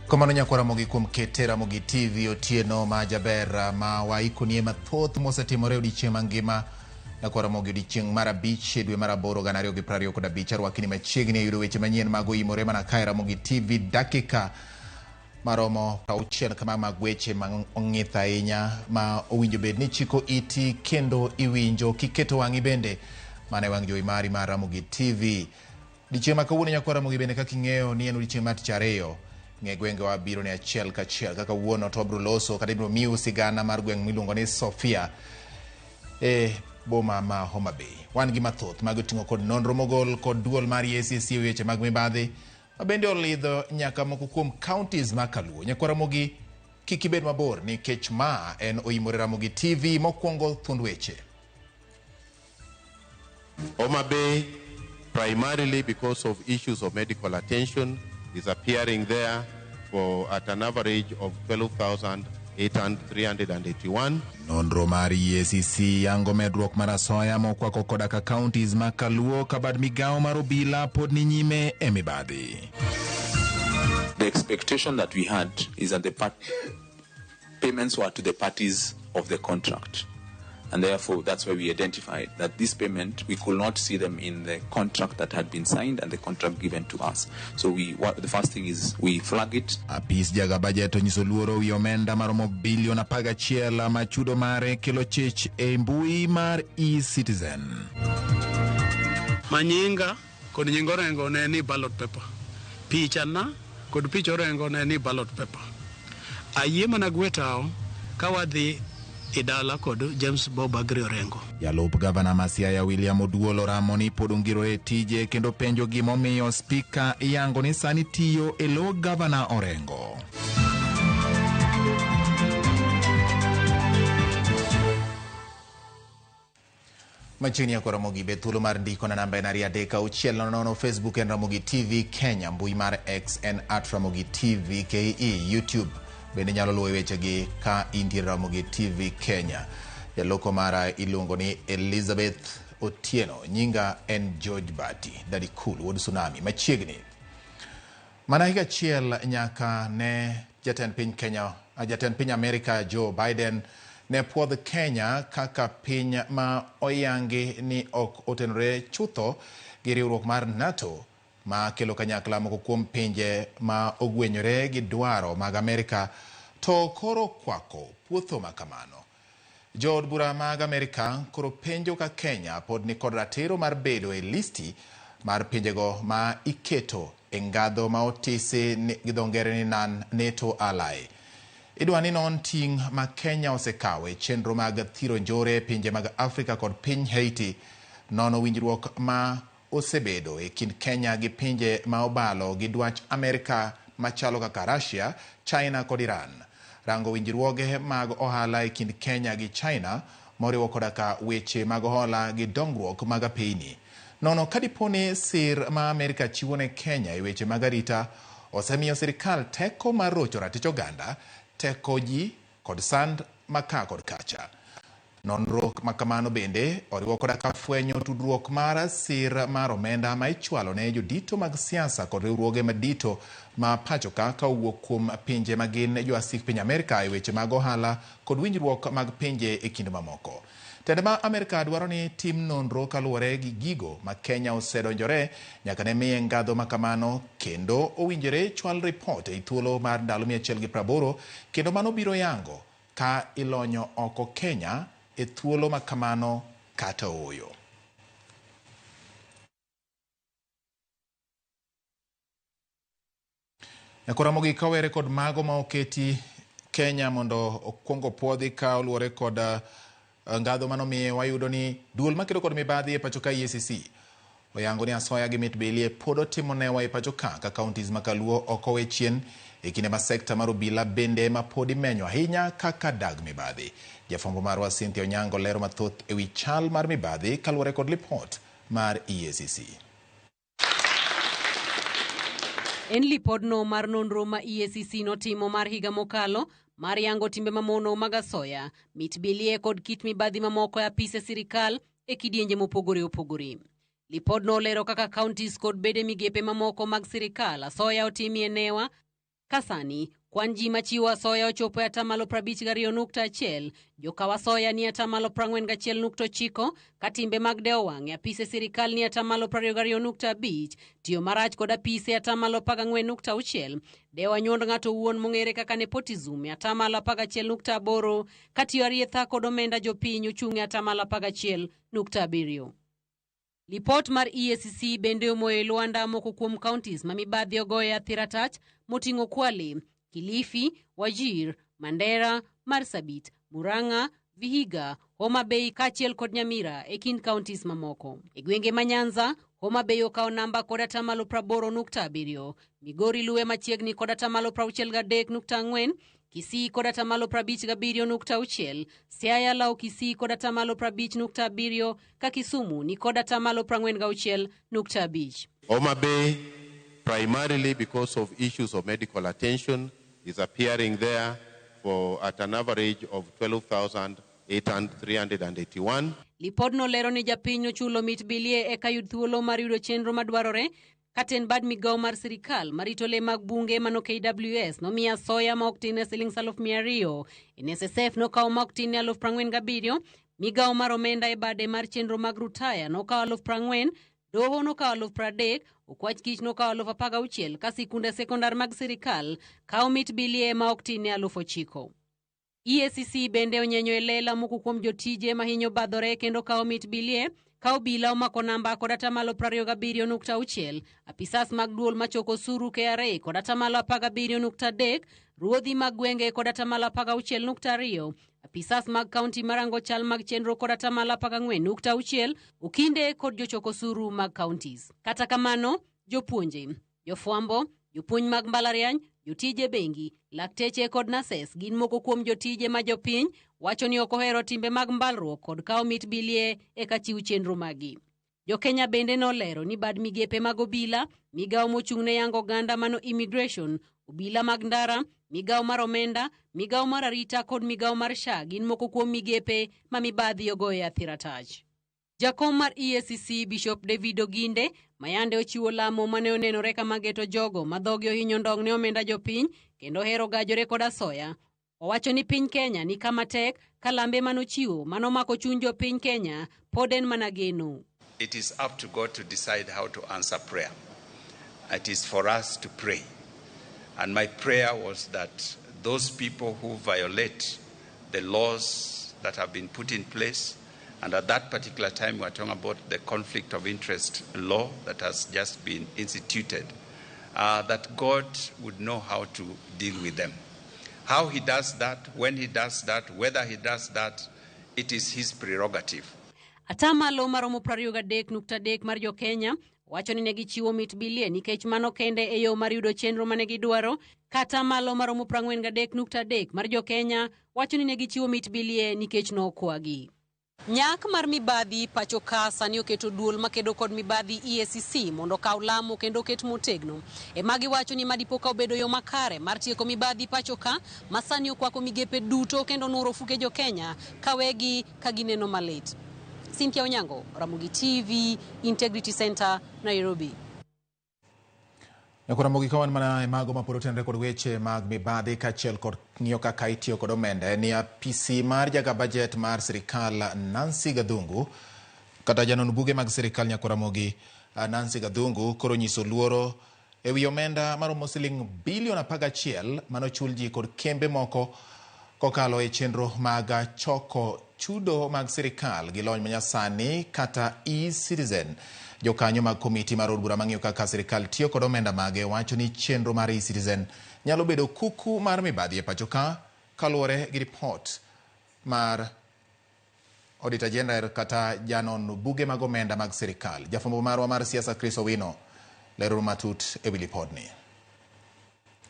Komano nyakwara mogi kuom ketera mogi TV otieno ma jaber ma waikonie mathoth mosetimore odiochieng' mangima. Nyakwara mogi odiochieng' mar 5 dwe mar 8 2025 arwakini machiegni yudo weche manyien mag oimore mana kae mogi TV dakika maromo 60 kama mag weche ma ong'ith ahinya ma owinjo bed ni chiko iti kendo iwinjo kiketo wang'i bende mane wang' jowi mari mar Ramogi TV. Odiochieng' ma kawuono nyakwara mogi bende kaka ing'eyo ni en odiochieng' mar tich ariyo. Ng'e gwenge wa biro ne achiel kachiel kaka wuono to bro loso kata ibro miu sigana mar gweng' miluongo ni Sofia boma ma Homa Bay. Wan gi mathoth mag ting'o kod nonro mogol kod duol mar EACC weche mag mibadhi mabende olidho nyaka moko kuom counties ma Kaluo. Nyakwara mogi kik ibed mabor nikech ma en oimore Ramogi TV mokwongo thund weche. Homa Bay, primarily because of issues of medical attention, is appearing there at an average of 12,381. Nonro mar EACC yango medruok mar asoya mokwako koda ka counties ma Kaluo kabad migao mar obila pod ni nyime e mibadhi. The expectation that we had is that the payments were to the parties of the contract. And therefore, that's why we identified that this payment, we could not see them in the contract that had been signed and the contract given to us. So the first thing is we flag it. Apis jaga budget onyiso luoro wi omenda maromo bilion 11 machudo mare kelo chich e mbui mar eCitizen. Manyinga kod nyingorengo ne ni ballot paper. Picha na kod pichorengo ne ni ballot paper. Ayie mana gwetao kawadhi idala kod James Bob Agri Orengo. Jalup gavana ma Siaya William Oduolo ramo ni pod ongiro e tije kendo penjo gimomiyo spika yango ni sani tiyo e lo gavana Orengo. Machini ya kwa Ramogi Bethulo mar ndiko na namba enari adeka uchiel nono Facebook en Ramogi TV Kenya, mbui mar X en @Ramogi TV KE, YouTube bende nyalo luwo weche gi ka intie Ramogi TV Kenya. Jaloko mara iluongo ni Elizabeth Otieno, nyinga en George Bati, Daddy Cool, Wod Tsunami machiegni. Mana higa chiel nyaka ne jatend piny Kenya, jatend piny Amerika Joe Biden ne puodh Kenya kaka piny ma oyangi ni ok otenore chutho gi riwruok mar NATO ma kelo kanyakla moko kuom pinje ma ogwenyore gi dwaro mag Amerika to koro kwako puotho makamano. Jood bura mag Amerika koro penjo ka Kenya pod ni kod ratiro mar bedo e listi mar pinjego ma iketo e ngadho ma otisi gi dhongere ni NATO ally. Idwani non ting ma Kenya osekawe chenro mag thiro njore pinje mag Afrika kod piny Haiti nono winjruok ma osebedo e kind Kenya gi pinje ma obalo gi dwach Amerika machalo kaka Russia, China kod Iran. Rango winjruoge mag ohala e kind Kenya gi China moriwo koda ka weche mag ohala gi dongruok mag apeyni. Nono kadiponi sir ma Amerika chiwo ne Kenya e weche mag arita osemiyo sirikal teko mar rocho ratich oganda, teko ji kod sand maka kod kacha. Nonro makamano bende oriwo koda ka fwenyo tudruok mar sir mar omenda ma ichwalo ne jodito mag siasa kod riwruoge madito ma pachoka ka owuok kuom pinje magin joasik piny Amerika e weche mag ohala kod winjruok mag pinje e kind mamoko. Tende ma Amerika dwaro ni tim nonro kaluwore gi gigo ma Kenya osedonjore nyaka ne miye ngadho makamano kendo owinjore chwal ripot e thuolo mar ndalo 180 kendo mano biro yango ka ilonyo oko Kenya e thuolo makamano kata oyo. Nyakora mogi kawere kod mago ma oketi Kenya mondo okwongo puodhi ka oluwore kod ngadho mano miye wayudo ni duol makedo kod mibadhi e pachoka EACC oyango ni asoya gi mit belie pod otimo newa e pachoka ka counties ma Kaluo ok owe chien e kinde ma sekta mar obila bende ma pod imenyo ahinya kaka dag mibadhi. Jafwambo marwa Cynthia Onyango lero mathoth e wi chal mar mibadhi kaluwore kod lipot mar EACC. En lipodno mar nonro ma EACC notimo mar higa mokalo mar yango timbe mamono mag asoya, mit bilie kod kit mibadhi mamoko e apise sirikal e kidienje mopogore opogore. Lipodno olero kaka counties kod bede migepe mamoko mag sirikal asoya otimie newa kasani kwan ji machiwo asoya ochopo e 52.1, jokaw asoya ni 41.9, ka timbe mag deo wang' e apise sirikal ni 22.5, tiyo marach kod apise 14.6, deo anyuond ng'ato owuon mong'ere kaka nepotism 11.8, ka tiyo arietha kod omenda jopiny ochung' e 11.7. Lipot mar EACC bende omoyo Luanda moko kuom counties ma mibadhi ogoye athiratach moting'o Kwale, Kilifi, Wajir, Mandera, Marsabit, Murang'a, Vihiga, Homa Bay kachiel kod Nyamira e kind counties mamoko. E gwenge ma Nyanza, Homa Bay okawo namba kod 80.7, Migori luwe machiegni kod 63.4, Kisii kod 57.6, Siaya law Kisii kod 50.7, ka Kisumu ni kod 46.5. Homa Bay, primarily because of issues of medical attention, is appearing there at an average of 12,381. Lipodno lero ni japiny chulo mit bilie e kayud thuolo mar yudo chenro madwarore, katen bad migawo mar sirikal marito le mag bunge mano KWS nomiya soya ma ok tin e Sh200, NSSF nokawo ma ok tin e 47,000, migawo mar omenda e bade mar chenro mag rutaya nokawo 40,000, doho nokawo 30,000, okwach kich nokawo 16,000, ka sikunde sekondar mag sirikal kawo mit bilie ma ok tin e 9,000. EACC bende onyenyo e lela moko kuom jotije mahinyo badhore kendo kawo mit bilie, ka obila omako namba kod 27.6, apisas mag duol machoko osuru KRA kod 17.3, ruodhi mag gwenge kod 16.2, apisas mag kaunti marango chal mag chenro kod 14.6, okinde kod jochoko osuru mag counties. Kata kamano, jopuonje, jofwambo, jopuonj mag mbalariany, jotije bengi, lakteche kod nases gin moko kuom jotije ma jopiny wacho ni ok ohero timbe mag mbalruok kod kawo mit bilie e kachiw chenro magi. Jo-Kenya bende nolero ni bad migepe mag obila, migawo mochung' ne yango oganda mano immigration, obila mag ndara, migawo mar omenda, migawo mar arita kod migawo mar SHA gin moko kuom migepe ma mibadhi ogoye athiratach. Jakom mar EACC Bishop David Oginde mayande ochiwo lamo mane onenore kama geto jogo ma dhogi ohinyo ndong' ne omenda jopiny kendo hero gajore kod asoya. Owacho ni piny Kenya ni kama tek ka lambe manochiwo manomako chuny jopiny Kenya pod en mana geno. It is up to God to decide how to answer prayer. It is for us to pray. And my prayer was that those people who violate the laws that have been put in place, and at that particular time we are talking about the conflict of interest law that has just been instituted, that God would know how to deal with them. How he does that, when he does that, whether he does that, it is his prerogative. Atamalo maromo 23.3 mar jo-Kenya wacho ni negichiwo mit bilie nikech mano kende e yo mar yudo chenro mane gidwaro, kata malo maromo 43.3 mar jo-Kenya wacho ni negichiwo mit bilie nikech nokwagi. Nyak mar mibadhi pacho ka sani oketo duol makedo kod mibadhi EACC mondo kaw lamo kendo ket motegno. E magi wacho ni madipo ka obedo yo makare mar tieko mibadhi pacho ka masani okwako migepe duto kendo nuro fuke jo Kenya kawegi kagineno malit. Cynthia Onyango, Ramogi TV, Integrity Center, Nairobi. Ramogi kawan mana mago mapod otenre kod weche mag mibadhi kachiel kod ng'iyo kaka itiyo kod omenda ni apisi mar jaga budget mar sirikal Nancy Gathungu kata janon buge mag sirikal Ramogi Nancy Gathungu koro nyiso luoro ewi omenda maromo siling bilion 11 manochul ji kod kembe moko kokalo e chenro mag choko chudo mag sirikal gi lony manyasani kata e-citizen. Jokanyo mag komiti mar od bura mang'iyo kaka sirikal tiyo kod omenda mage wacho ni chenro mar e-citizen nyalo bedo kuku mar mibadhi e pacho ka kaluwore gi ripot mar Auditor General kata janon buge mag omenda mag sirikal. Jafwambo marwa mar siasa Chris Owino lero matut ewi lipodni.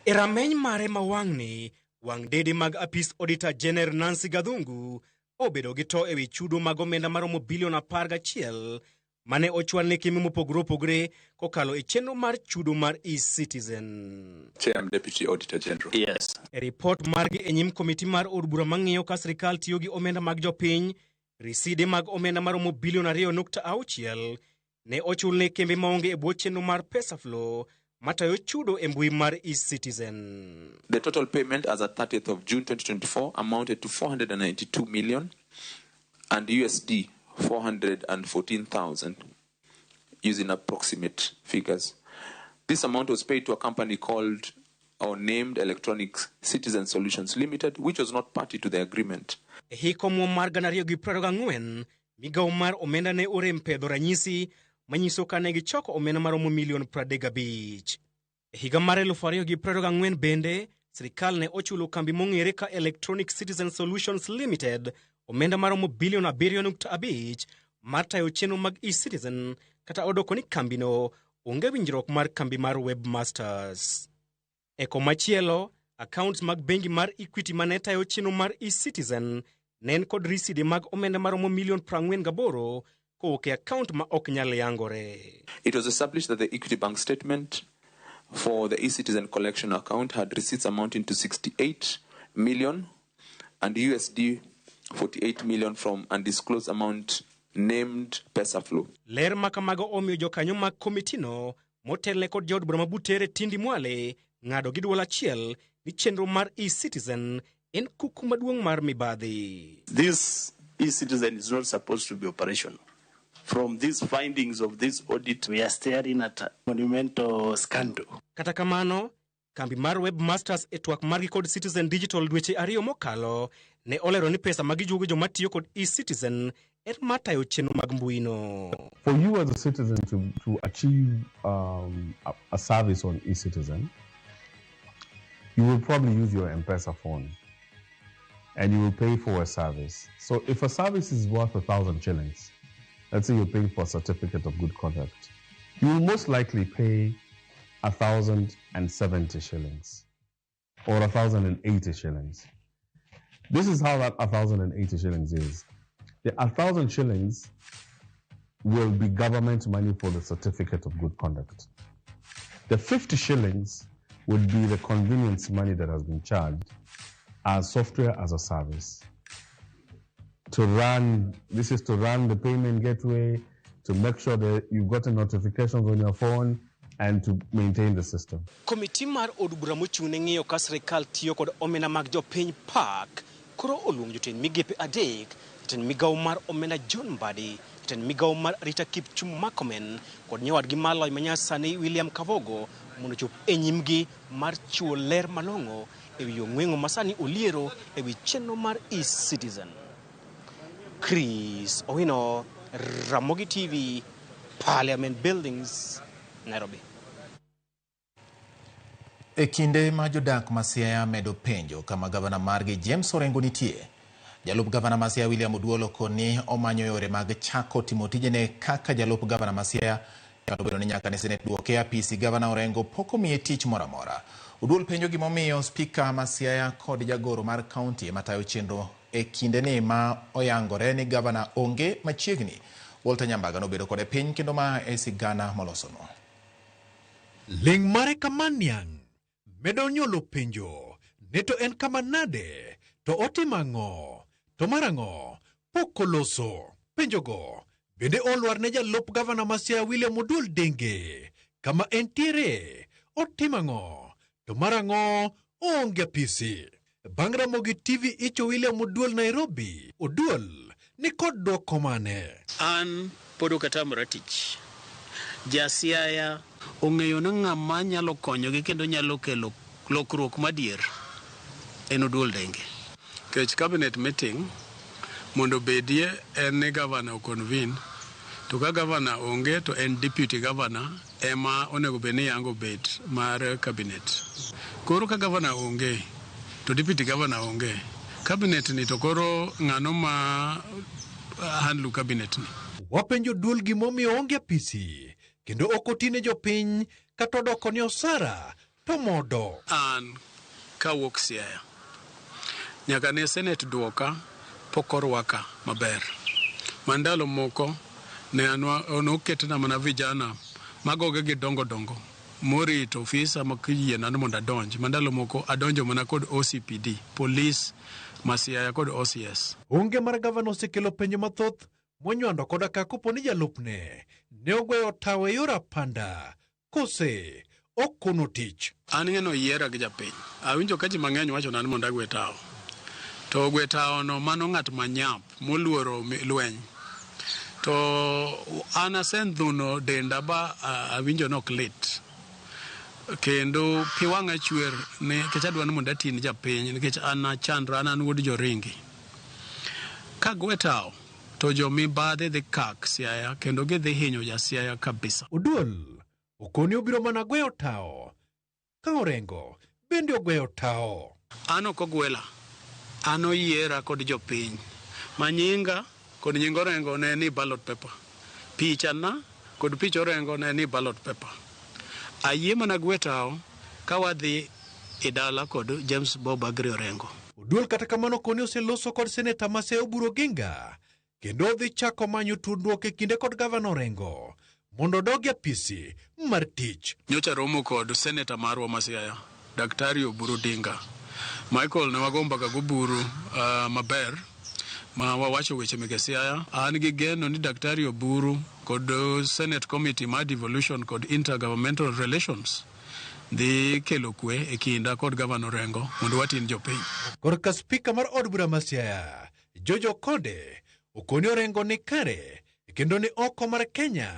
E rameny mare mawang'ni, wang' dede mag apis Auditor General Nancy Gathungu obedo gi to ewi chudo mag omenda maromo bilion 11 mane ochwal ne kembe mopogore opogore kokalo e chenro mar chudo mar eCitizen. Chair and Deputy Auditor General. Yes. E report margi e nyim komiti mar od bura mang'iyo ka sirikal tiyo gi omenda mag jopiny, riside mag omenda maromo bilion 2.6 ne ochul ne kembe maonge e bwo chenro mar PesaFlow matayo chudo e mbui mar eCitizen. The total payment as at 30th of June 2024 amounted to 492 million and USD 414,000 using approximate figures. This amount was paid to a company called or named Electronic Citizen Solutions Limited, which was not party to the agreement. E hiko mar 2024, migawo mar omenda ne orem pedho ranyisi manyiso ka ne gichoko omenda maromo milion 35. E higa mar 2024 bende, sirikal ne ochulo kambi mong'ere ka Electronic Citizen Solutions Limited omenda maromo bilion 7.5 mar tayo chenro mag eCitizen, kata odoko ni kambino onge winjruok mar kambi mar Webmasters. E komachielo, accounts mag bengi mar Equity mane tayo chenro mar eCitizen nen kod riside mag omenda maromo milion 48 kowuok e account ma ok nyal yangore. It was established that the Equity Bank statement for the eCitizen collection account had receipts amounting to 68 million and USD 48 million from undisclosed amount named PesaFlow. Ler makamago omiyo jokanyo mag komitino motelne kod jaod bura mabutere Tindi Mwale ng'ado gi dwol achiel ni chenro mar eCitizen en kuku maduong' mar mibadhi. This eCitizen is not supposed to be operational. From these findings of this audit, we are staring at a monumental scandal. Kata kamano, kambi mar Webmasters e twak margi kod Citizen Digital dweche 2 mokalo ne olero ni pesa magijuogo joma tiyo kod eCitizen en matayo chenro mag mbuino. For you as a citizen to achieve a service on eCitizen, you will probably use your M-Pesa phone and you will pay for a service. So if a service is worth 1,000 shillings, let's say you're paying for a certificate of good conduct, you will most likely pay 1,070 shillings or 1,080 shillings. This is how that 1,080 shillings is. The 1,000 shillings will be government money for the certificate of good conduct. The 50 shillings would be the convenience money that has been charged as software as a service. This is to run the payment gateway, to make sure that you've gotten notifications on your phone, and to maintain the system. Komiti mar od bura mochung'ne ng'iyo ka sirikal tiyo kod omenda mag jopiny PAC koro oluong jotend migepe adek, jatend migawo mar omenda John Mbadi, jatend migawo mar Rita Kipchumba Murkomen kod nyawadgi Malloy manyasani William Kavogo mondo chop e nyimgi mar chiwo ler malong'o e wi ong'weng'o masani oliero e wi chenro mar eCitizen. Chris Owino, Ramogi TV, Parliament Buildings, Nairobi. E kinde ma jodak ma Siaya medo penjo kama gavana margi James Orengo nitie, jalup gavana ma Siaya William Oduolo koni omanyo yore mag chako timo tijene kaka jalup gavana ma Siaya, nyalo bedo ni nyaka ne Senate duoke apisi gavana Orengo pok omiye tich moro amora. Oduol penjo gimomiyo spika ma Siaya kod jagoro mar kaunti matayo chenro e kinde ni ma oyangore ni gavana onge machiegni. Walter Nyambaga nobedo kode piny kendo ma e sigana molosono. Ling mare kamaniang medo nyolo penjo neto en kama nade to otimang'o to marango pokoloso penjogo bende olwar ne jalup gavana ma Siaya William Oduol Denge kama entiere otimang'o to marango onge pisi. Bang' Ramogi TV icho William Oduol Nairobi, Oduol ni kod dwoko mane? An podo kata moratich. Ja Siaya ong'eyo na ng'ama nyalo konyogi kendo nyalo kelo lokruok madier en Oduol Denge. Kech cabinet meeting mondo bedie en ne gavana okonvene, to ka gavana onge to en deputy gavana ema onego bed ni yango bet mar cabinet. Koro ka gavana onge to deputy gavana onge, cabinet ni to koro ng'ano ma handle cabinet ni. Wapenjo Oduol gimomiyo onge apisi kendo okotine jopiny kata odoko ni osara to modo. An kawuok Siaya nyaka ne Senate duoka pok orwaka maber. Mandalo moko ne noketna mana vijana magoge gi dongo morito ofisa makiyiena ni mondo adonj. Mandalo moko adonjo mana kod OCPD, Police, Masiaya kod OCS. Onge mar gavana osekelo penjo mathoth monywando koda ka kopo ni jalupne ne ogweyo tawe yor apanda kose okono tich. An ng'eno yiera gi japiny. Awinjo ka ji mang'eny wacho ni mondo agwe tawo. To gwe tawo no mano ng'at manyap moluoro lweny. To an asendhuno denda ba awinjo nok lit. Kendo pi wang'a chwer ne kech adwa ni mondo atin japiny nikech an achandra, an wuod joringi. Ka gwe tawo to jomibadhe dhi kak Siaya kendo gidhi hinyo ja Siaya kabisa. Oduol okoni obiro mana gweyo tawo. Ka Orengo bende ogweyo tawo. An ok ogwela. An oyiera kod jopiny. Manyinga kod nying Orengo ne ni ballot paper. Pichana kod pich Orengo ne ni ballot paper. Ayie mana gwe tawo ka wadhi e dala kod James Bob Agri Orengo. Oduol kata kamano koni oseloso kod seneta Maseo Buro Ginga kendo odhi chako manyo tudruok e kinde kod gavana Orengo mondo odogi apisi mar tich. Nyocha romo kod seneta marwa Masiaya, Daktari Oburu Dinga. Michael ne wagomba ga goburu maber ma wawacho weche mege Siaya. An gi geno ni Daktari Oburu kod Senate Committee ma Devolution kod Intergovernmental Relations dhi kelo kwe e kinda kod gavana Orengo mondo watin jopiny. Korka spika mar od bura ma Siaya, Jojo Konde, okoni Orengo ni kare kendo ni oko mar Kenya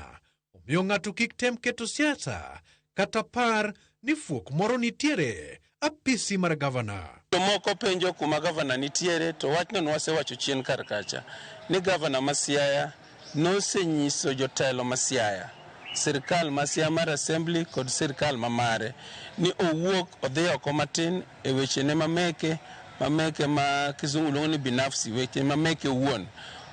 omiyo ng'ato kik tem keto siasa kata par ni fuok moro nitiere apisi mar gavana. Moko penjo kuma gavana nitiere to wachno nwasewacho chien kar kacha ni gavana ma Siaya nosenyiso jotelo ma Siaya, sirkal ma Siaya mar Assembly kod sirkal ma mare ni owuok odhi oko matin e weche ne mameke ma kizungu luongo ni binafsi, weche mameke owuon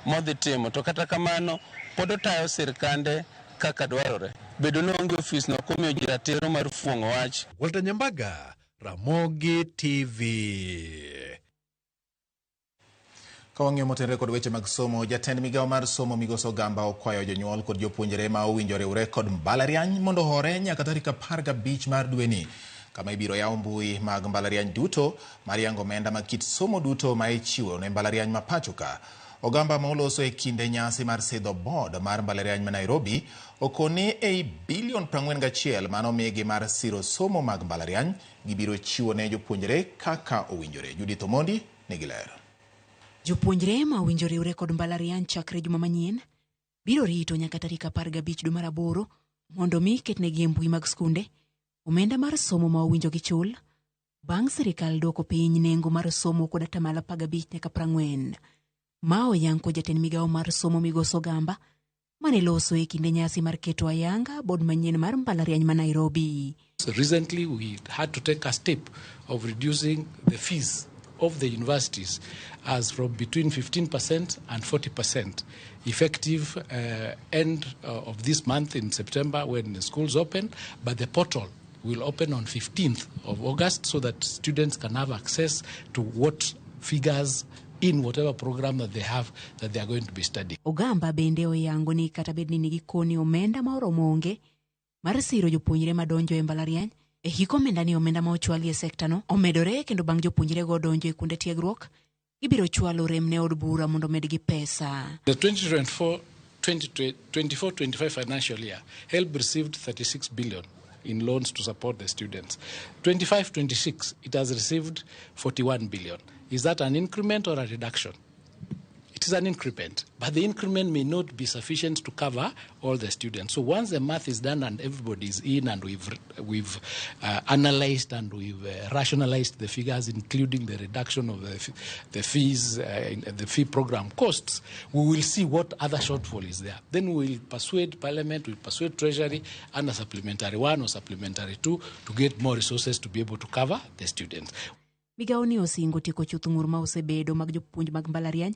modhi timo. To kata kamano pod otayo sirkande kaka dwarore. Bedo nonge ofis no komiyo ji ratiro mar fuong'o wach. Walter Nyambaga, Ramogi TV. Ka wang'iyo motenre kod weche mag somo, jatend migawo mar somo Migosi Ogamba okwayo jonyuol kod jopuonjre ma owinjo riwre kod mbalariany mondo hore nyaka tarik 15 mar dweni, kama ibiro yaw mbui mag mbalariany duto mar yango omenda mag kit somo duto ma ichiwo ne mbalariany ma pachoka. Ogamba ma oloso e kinde nyasi mar sidho board mar mbalariany ma Nairobi okoni ei bilion 41 mano migi mar siro somo mag mbalariany gibiro chiwo ne jopuonjre kaka owinjore. Judith Omondi nigi ler. Jopuonjre ma owinjo riwre kod mbalariany chakre juma manyien biro rito nyaka tarik 15 dwe mar 8 mondo mi ketnegi e mbui mag skunde omenda mar somo ma owinjo gichul. Bang' sirikal dwoko piny nengo mar somo kod atamalo 15 nyaka 40. Ma oyanko jatend migawo mar somo Migosi Ogamba mane loso e kinde nyasi mar keto ayanga board manyien mar mbalariany ma Nairobi. So recently we had to take a step of reducing the fees of the universities as from between 15% and 40% effective end of this month in September when the schools open, but the portal will open on 15th of August so that students can have access to what figures in whatever program that they have that they are going to be studying. Ogamba bende oyango ni kata bedni nigi koni omenda ma oromo onge mar siro jopuonjre madonjo e mbalariany e hiko omenda ni omenda ma ochwali e sekta no omedore kendo bang' jopuonjre go donjo e kunde tiegruok ibiro chwalo rem ne od bura mondo medgi pesa. The 2024-25 financial year, HELB received 36 billion in loans to support the students. 25-26, it has received 41 billion. Is that an increment or a reduction? It is an increment, but the increment may not be sufficient to cover all the students. So once the math is done and everybody is in and we've analyzed and we've rationalized the figures, including the reduction of the fees, the fee program costs, we will see what other shortfall is there. Then we will persuade Parliament, we will persuade Treasury and a supplementary 1 or supplementary 2 to get more resources to be able to cover the students. Migawo ni osingo tieko chuth ng'ur ma osebedo mag jopuonj mag mbalariany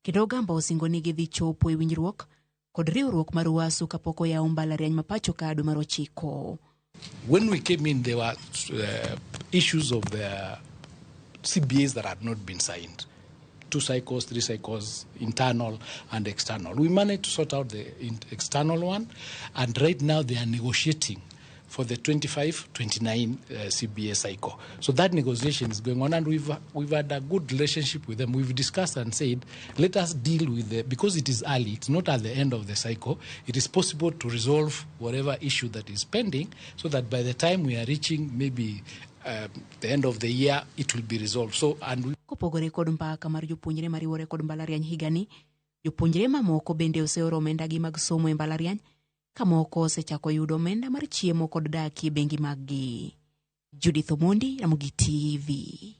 kendo Ogamba osingo ni gidhi chopo e winjruok kod riwruok mar UASU kapok oyaw mbalariany ma pachoka dwe mar 9. When we came in, there were issues of the CBAs that had not been signed. 2 cycles, 3 cycles, internal and external. We managed to sort out the external one, and right now they are negotiating for the 25-29 CBA cycle. So that negotiation is going on, and we've had a good relationship with them. We've discussed and said, let us deal with because it is early, it's not at the end of the cycle, it is possible to resolve whatever issue that is pending, so that by the time we are reaching maybe the end of the year, it will be resolved. So, and kopogore kod mbaka mar jopuonjre mariwore kod mbalariany higani, jopuonjre mamoko bende oseoro omendagi mag somo e mbalariany, ka moko osechako yudo omenda mar chiemo kod dak e bengi maggi. Judith Omondi, Ramogi TV.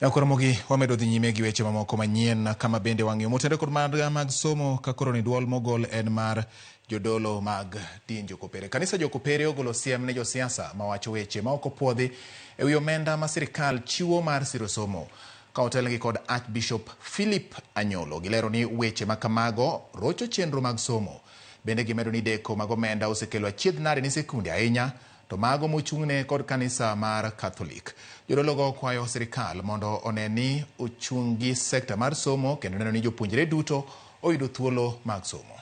Yakoromogi wamedo dhi nyime gi weche mamoko manyien kama bende wang'yo motende kod mag somo ka koro ni duol mogol en mar jodolo mag din jokopere. Kanisa jokopere ogolo siem ne josiasa mawacho weche ma ok opuodhi e wi omenda ma sirikal chiwo mar siro somo. Ka otelgi kod Archbishop Philip Anyolo gilero ni weche makamago rocho chenro mag somo. Bende gimedo ni deko mag omenda osekelo achiedh nade ni sekunde ahinya to mago mochung'ne kod kanisa mar Catholic. Jodologo kwayo sirikal mondo oneni ochung'gi sekta mar somo kendo neno ni jopuonjre duto oyudo thuolo mag somo.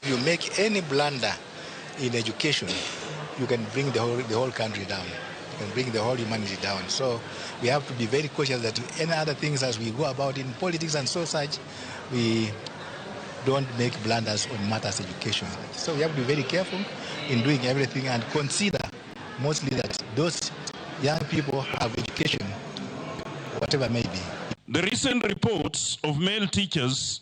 You make any blunder in education, you can bring the whole country down. You can bring the whole humanity down. So we have to be very cautious that any other things as we go about in politics and so such, we don't make blunders on matters education. So we have to be very careful in doing everything and consider mostly that those young people have education, whatever may be. The recent reports of male teachers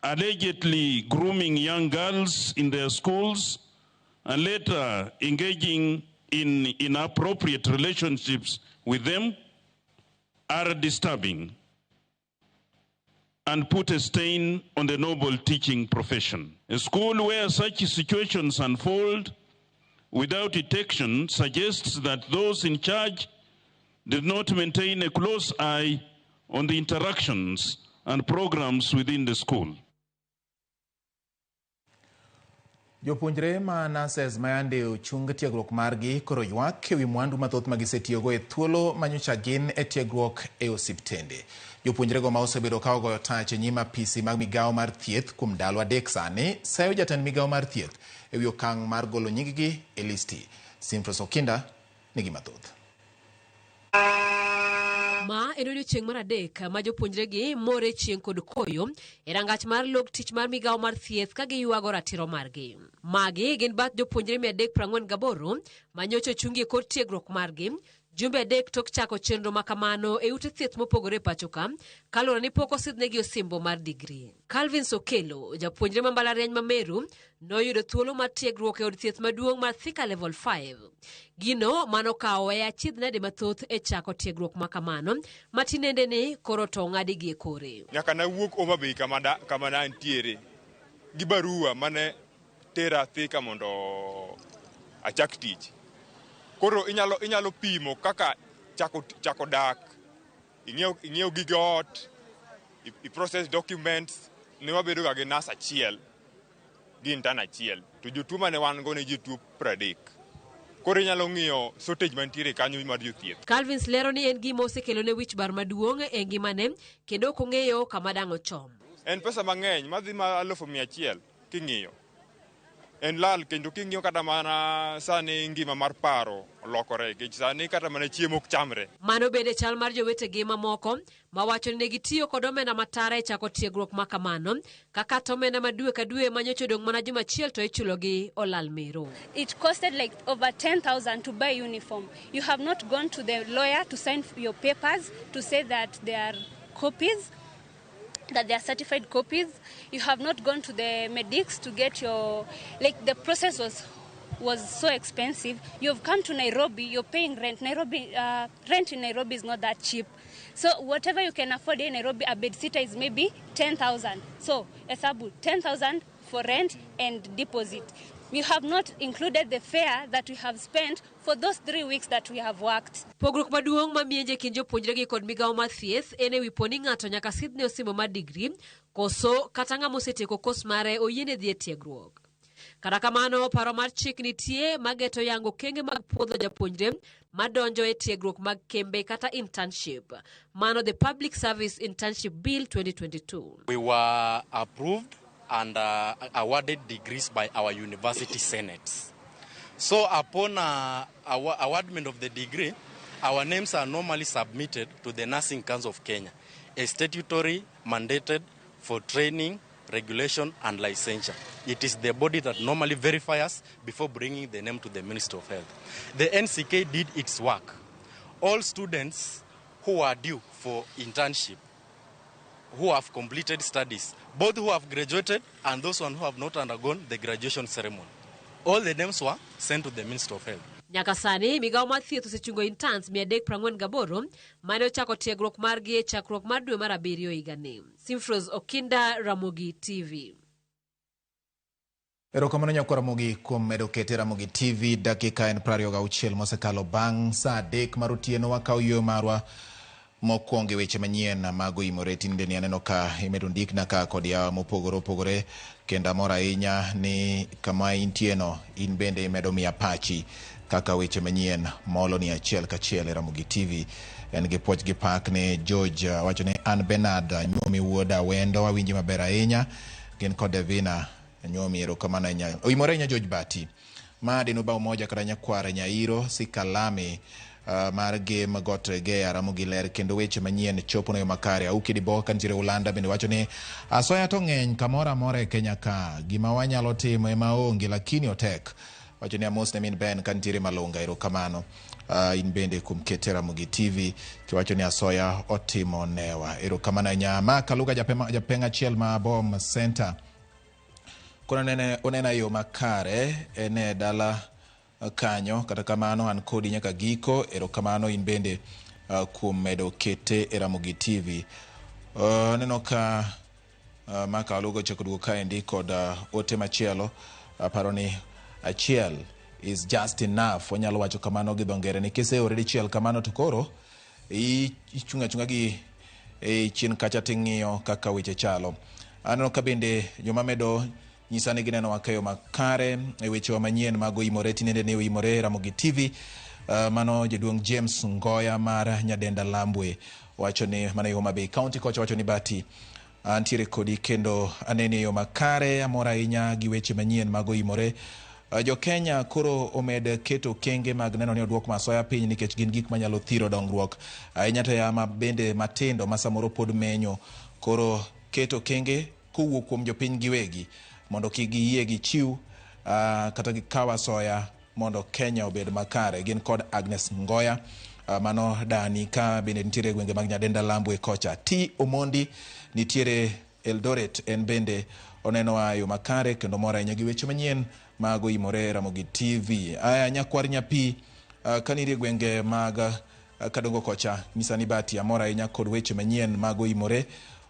allegedly grooming young girls in their schools and later engaging in inappropriate relationships with them are disturbing and put a stain on the noble teaching profession. A school where such situations unfold without detection suggests that those in charge did not maintain a close eye on the interactions and programs within the school. Jopuonjre ma NASES mayande ochung tiegruok margi koro ywak ewi mwandu mathoth magisetiyogo e thuolo manyocha gin e tiegruok e osiptende. Jopuonjrego ma osebedo ka ogoyo tach e nyim apisi mag migawo mar thieth kuom ndalo adek sani sayo jatend migawo mar thieth ewi okang' mar golo nying-gi e listi. Simfros Okinda nigi mathoth. Ma en odiochieng' mar adek ma jopuonjregi more chieng' kod koyo e rangach mar log tich mar migawo mar thieth ka giywago ratiro margi. Magi gin bath jopuonjre 348 ma nyocha ochungi e kor tiegruok margi jumbe adek tok chako chenro makamano e ute thieth mopogore pacho ka kalora ni pok osidhnegi osimbo mar digri. Calvin Sokelo, japuonjre ma mbalariany ma Meru, noyudo thuolo mar tiegruok e od thieth maduong' mar Thika Level 5. Gino manokawo e achiedh nade mathoth e chako tiegruok makamano matinende ni koro to ng'adigi e kore. Nyaka na wuok Homabay kama na antiere gi barua mane tera Thika mondo achak tich. Koro inyalo pimo kaka chako dak, ing'iew gige ot, i process documents, ne wabedo ga gi nas achiel gi intern achiel to jotuo mane wan go ne jotuo 30. Koro inyalo ng'iyo shortage mantiere kanyo mar jothieth. Calvin lero ni en gima osekelo ne wich bar maduong' e ngimane kendo ok ong'eyo kama dang' ochom. En pesa mang'eny madhi ma 100,000 king'iyo. En lal kendo king'iyo kata mana sani ngima mar paro lokore kech sani kata mana chiemo ok chamre. Mano bende chal mar jowetegi mamoko mawacho ni gitiyo kod omenda matara e chako tiegruok makamano kaka omenda ma dwe ka dwe manyocha odong' mana juma achiel to ichulogi olal mero. It costed like over 10,000 to buy uniform. You have not gone to the lawyer to sign your papers to say that they are copies, that they are certified copies. You have not gone to the medics to get your, like the process was so expensive. You've come to Nairobi, you're paying rent. Rent in Nairobi is not that cheap. So whatever you can afford in Nairobi, a bedsitter is maybe 10,000. So esabu 10,000 for rent and deposit. We have not included the fare that we have spent for those 3 weeks that we have worked. Pogruok maduong' ma mienje kind jopuonjregi kod migawo mar thieth en ewi poni ng'ato nyaka sidhne osimbo mar digri koso kata ng'ama osetieko kos mare oyiene dhi e tiegruok. Kata kamano, paro mar chik nitie mageto yango kenge mag puodho japuonjre madonjo e tiegruok mag kembe kata internship. Mano the Public Service Internship Bill 2022. We were approved and awarded degrees by our university senates. So upon awardment of the degree, our names are normally submitted to the Nursing Council of Kenya, a statutory mandated for training, regulation and licensure. It is the body that normally verifies before bringing the name to the Ministry of Health. The NCK did its work. All students who are due for internship, who have completed studies, both who have graduated and those who have not undergone the graduation ceremony, all the names were sent to the Ministry of Health. Nyaka sani, migao mar thieth osechungo interns 348 mane ochako tiegruok margi e chakruok mar dwe mar 7 higani. Simfros Okinda, Ramogi TV. Erokamano nyakwara Ramogi kuom medo kete Ramogi TV. Dakika en 26 mosekalo bang' saa 3 mar otieno. Wakawo yo marwa mokwongo weche manyien mago imore tinde ni aneno ka imedo ndikna ka kod yawa mopogore opogore kendo amor ahinya ni kama intieno in bende imedo miya pachi kaka weche manyien molo ni achiel kachiel e Ramogi TV. En gi puoch gi pak ne George wacho ne an Bernard nyomi wuoda wendo wawinji maber ahinya gin kod Devina nyomi erokamano ahinya oimore nya George Bati ma dino ba umoja kata nyakwara Nyairo Sikalame mar game got ge Ramogi ler kendo weche manyien chopo no makare auki di boka ntiere Ulanda bende wacho ni asoya to ngeny kamora amora e Kenya ka gima wanyalo timo ema onge lakini otek wacho ni amos ne min ben kantiere malonga erokamano in bende kumkete Ramogi TV kiwacho ni asoya otimo newa erokamano nyama kaluga japenga chiel ma bom center kono nene onena yo makare ene dala kanyo kata kamano an kodi nyaka giko erokamano in bende kuom medo kete e Ramogi TV. Neno ka maka alugo chakudugo ka endi kod ote machielo paro ni achiel is just enough wanyalo wacho kamano gi dhongere ni kise already chiel kamano to koro ichunga gi chien kacha ting'iyo kaka weche chalo. Aneno ka bende joma medo nyisani gineno wakayo makare e weche manyien mago imore tinende ne imore Ramogi TV. Mano jaduong James Ngoya mar Nyadenda Lambwe wacho ni mano Homa Bay County kocha wacho ni Bati antiere kodi kendo anene yo makare amora inya gi weche manyien mago imore. Jo Kenya koro omed keto kenge mag neno ni odwok masoya piny nikech gin gik manyalo thiro dongruok ahinya to yama bende matindo masamoro pod menyo koro keto kenge kowuok kuom jopiny giwegi mondo kigiyie gi chiw kata gikawa soya mondo Kenya obed makare. Gin kod Agnes Ngoya mano dani ka bende nitiere gwenge mag Nyadenda Lambwe kocha. T Omondi nitiere Eldoret en bende oneno ayo makare kendo mora nyagi weche manyien mago imore Ramogi TV. Aya nyakwar nyapi kanire gwenge mag kadongo kocha Misani Bati amora nya kod weche manyien mago imore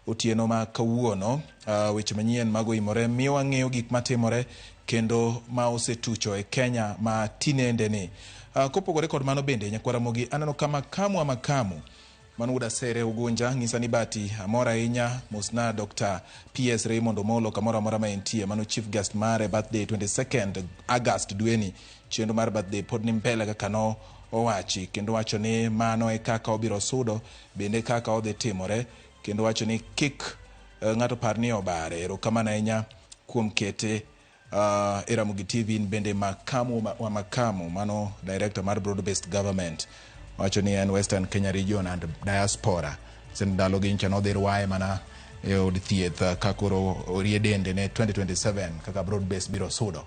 otieno ma kawuono. Weche manyien mago imore miwa ng'eyo gik matimore kendo ma osetucho e Kenya ma tinende ni kopogore kod mano bende nyakwar Ramogi aneno kama kamu manuda sere ugunja Misani Bati amora inya musna Dr. PS Raymond Omolo kamora mora ma entie mano chief guest mare birthday 22nd August dueni chendo mar birthday pod ni mbele kaka no owachi kendo wacho ni mano e kaka obiro sudo bende kaka odhi timore kendo wacho ni kik ng'ato parni obare erokamano ahinya kuom kete e Ramogi TV bende makamu mano director mar broad based government wacho ni en Western Kenya region and diaspora sendalo gincha no derwae mana e od thieth kakoro oriedende ne 2027 kaka broad based biro sudo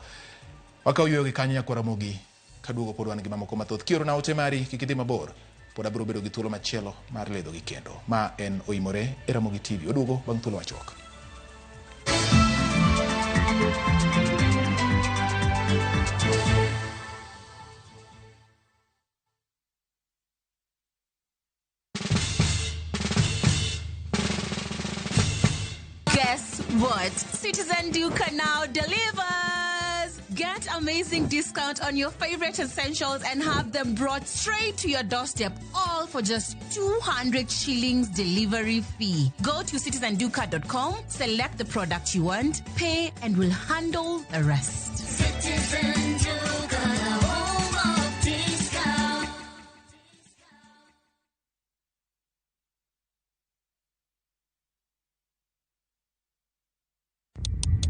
waka uyo gi kanya kwa Ramogi kadugo pod wan gi mamoko mathoth kioro na ote mari kikidhi mabor pod abiro bedo gi thuolo machielo mar ledho gi kendo ma en oimore e Ramogi TV odugo bang' thuolo machuok. Guess what? Citizen Duca now delivers! Get amazing discount on your favorite essentials and have them brought straight to your doorstep, all for just 200 shillings delivery fee. Go to citizenduca.com, select the product you want, pay, and we'll handle the rest. Citizen Duka, home of discount.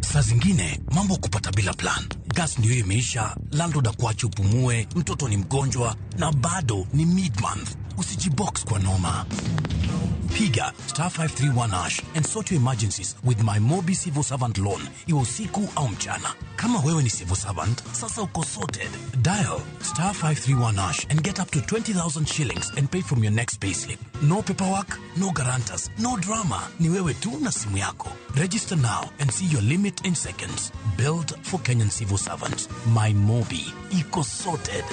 Saa zingine mambo kupata bila plan. Gas ndio imeisha, landlord akuache upumue, mtoto ni mgonjwa na bado ni mid-month. Usijibox kwa noma. Piga *531# and sort your emergencies with my Mobi Civil Servant loan, iwe usiku au mchana. Kama wewe ni civil servant, sasa uko sorted. Dial *531# and get up to 20,000 shillings and pay from your next payslip. No paperwork, no guarantors, no drama. Ni wewe tu na simu yako. Register now and see your limit in seconds. Built for Kenyan civil servants. My Mobi, iko sorted.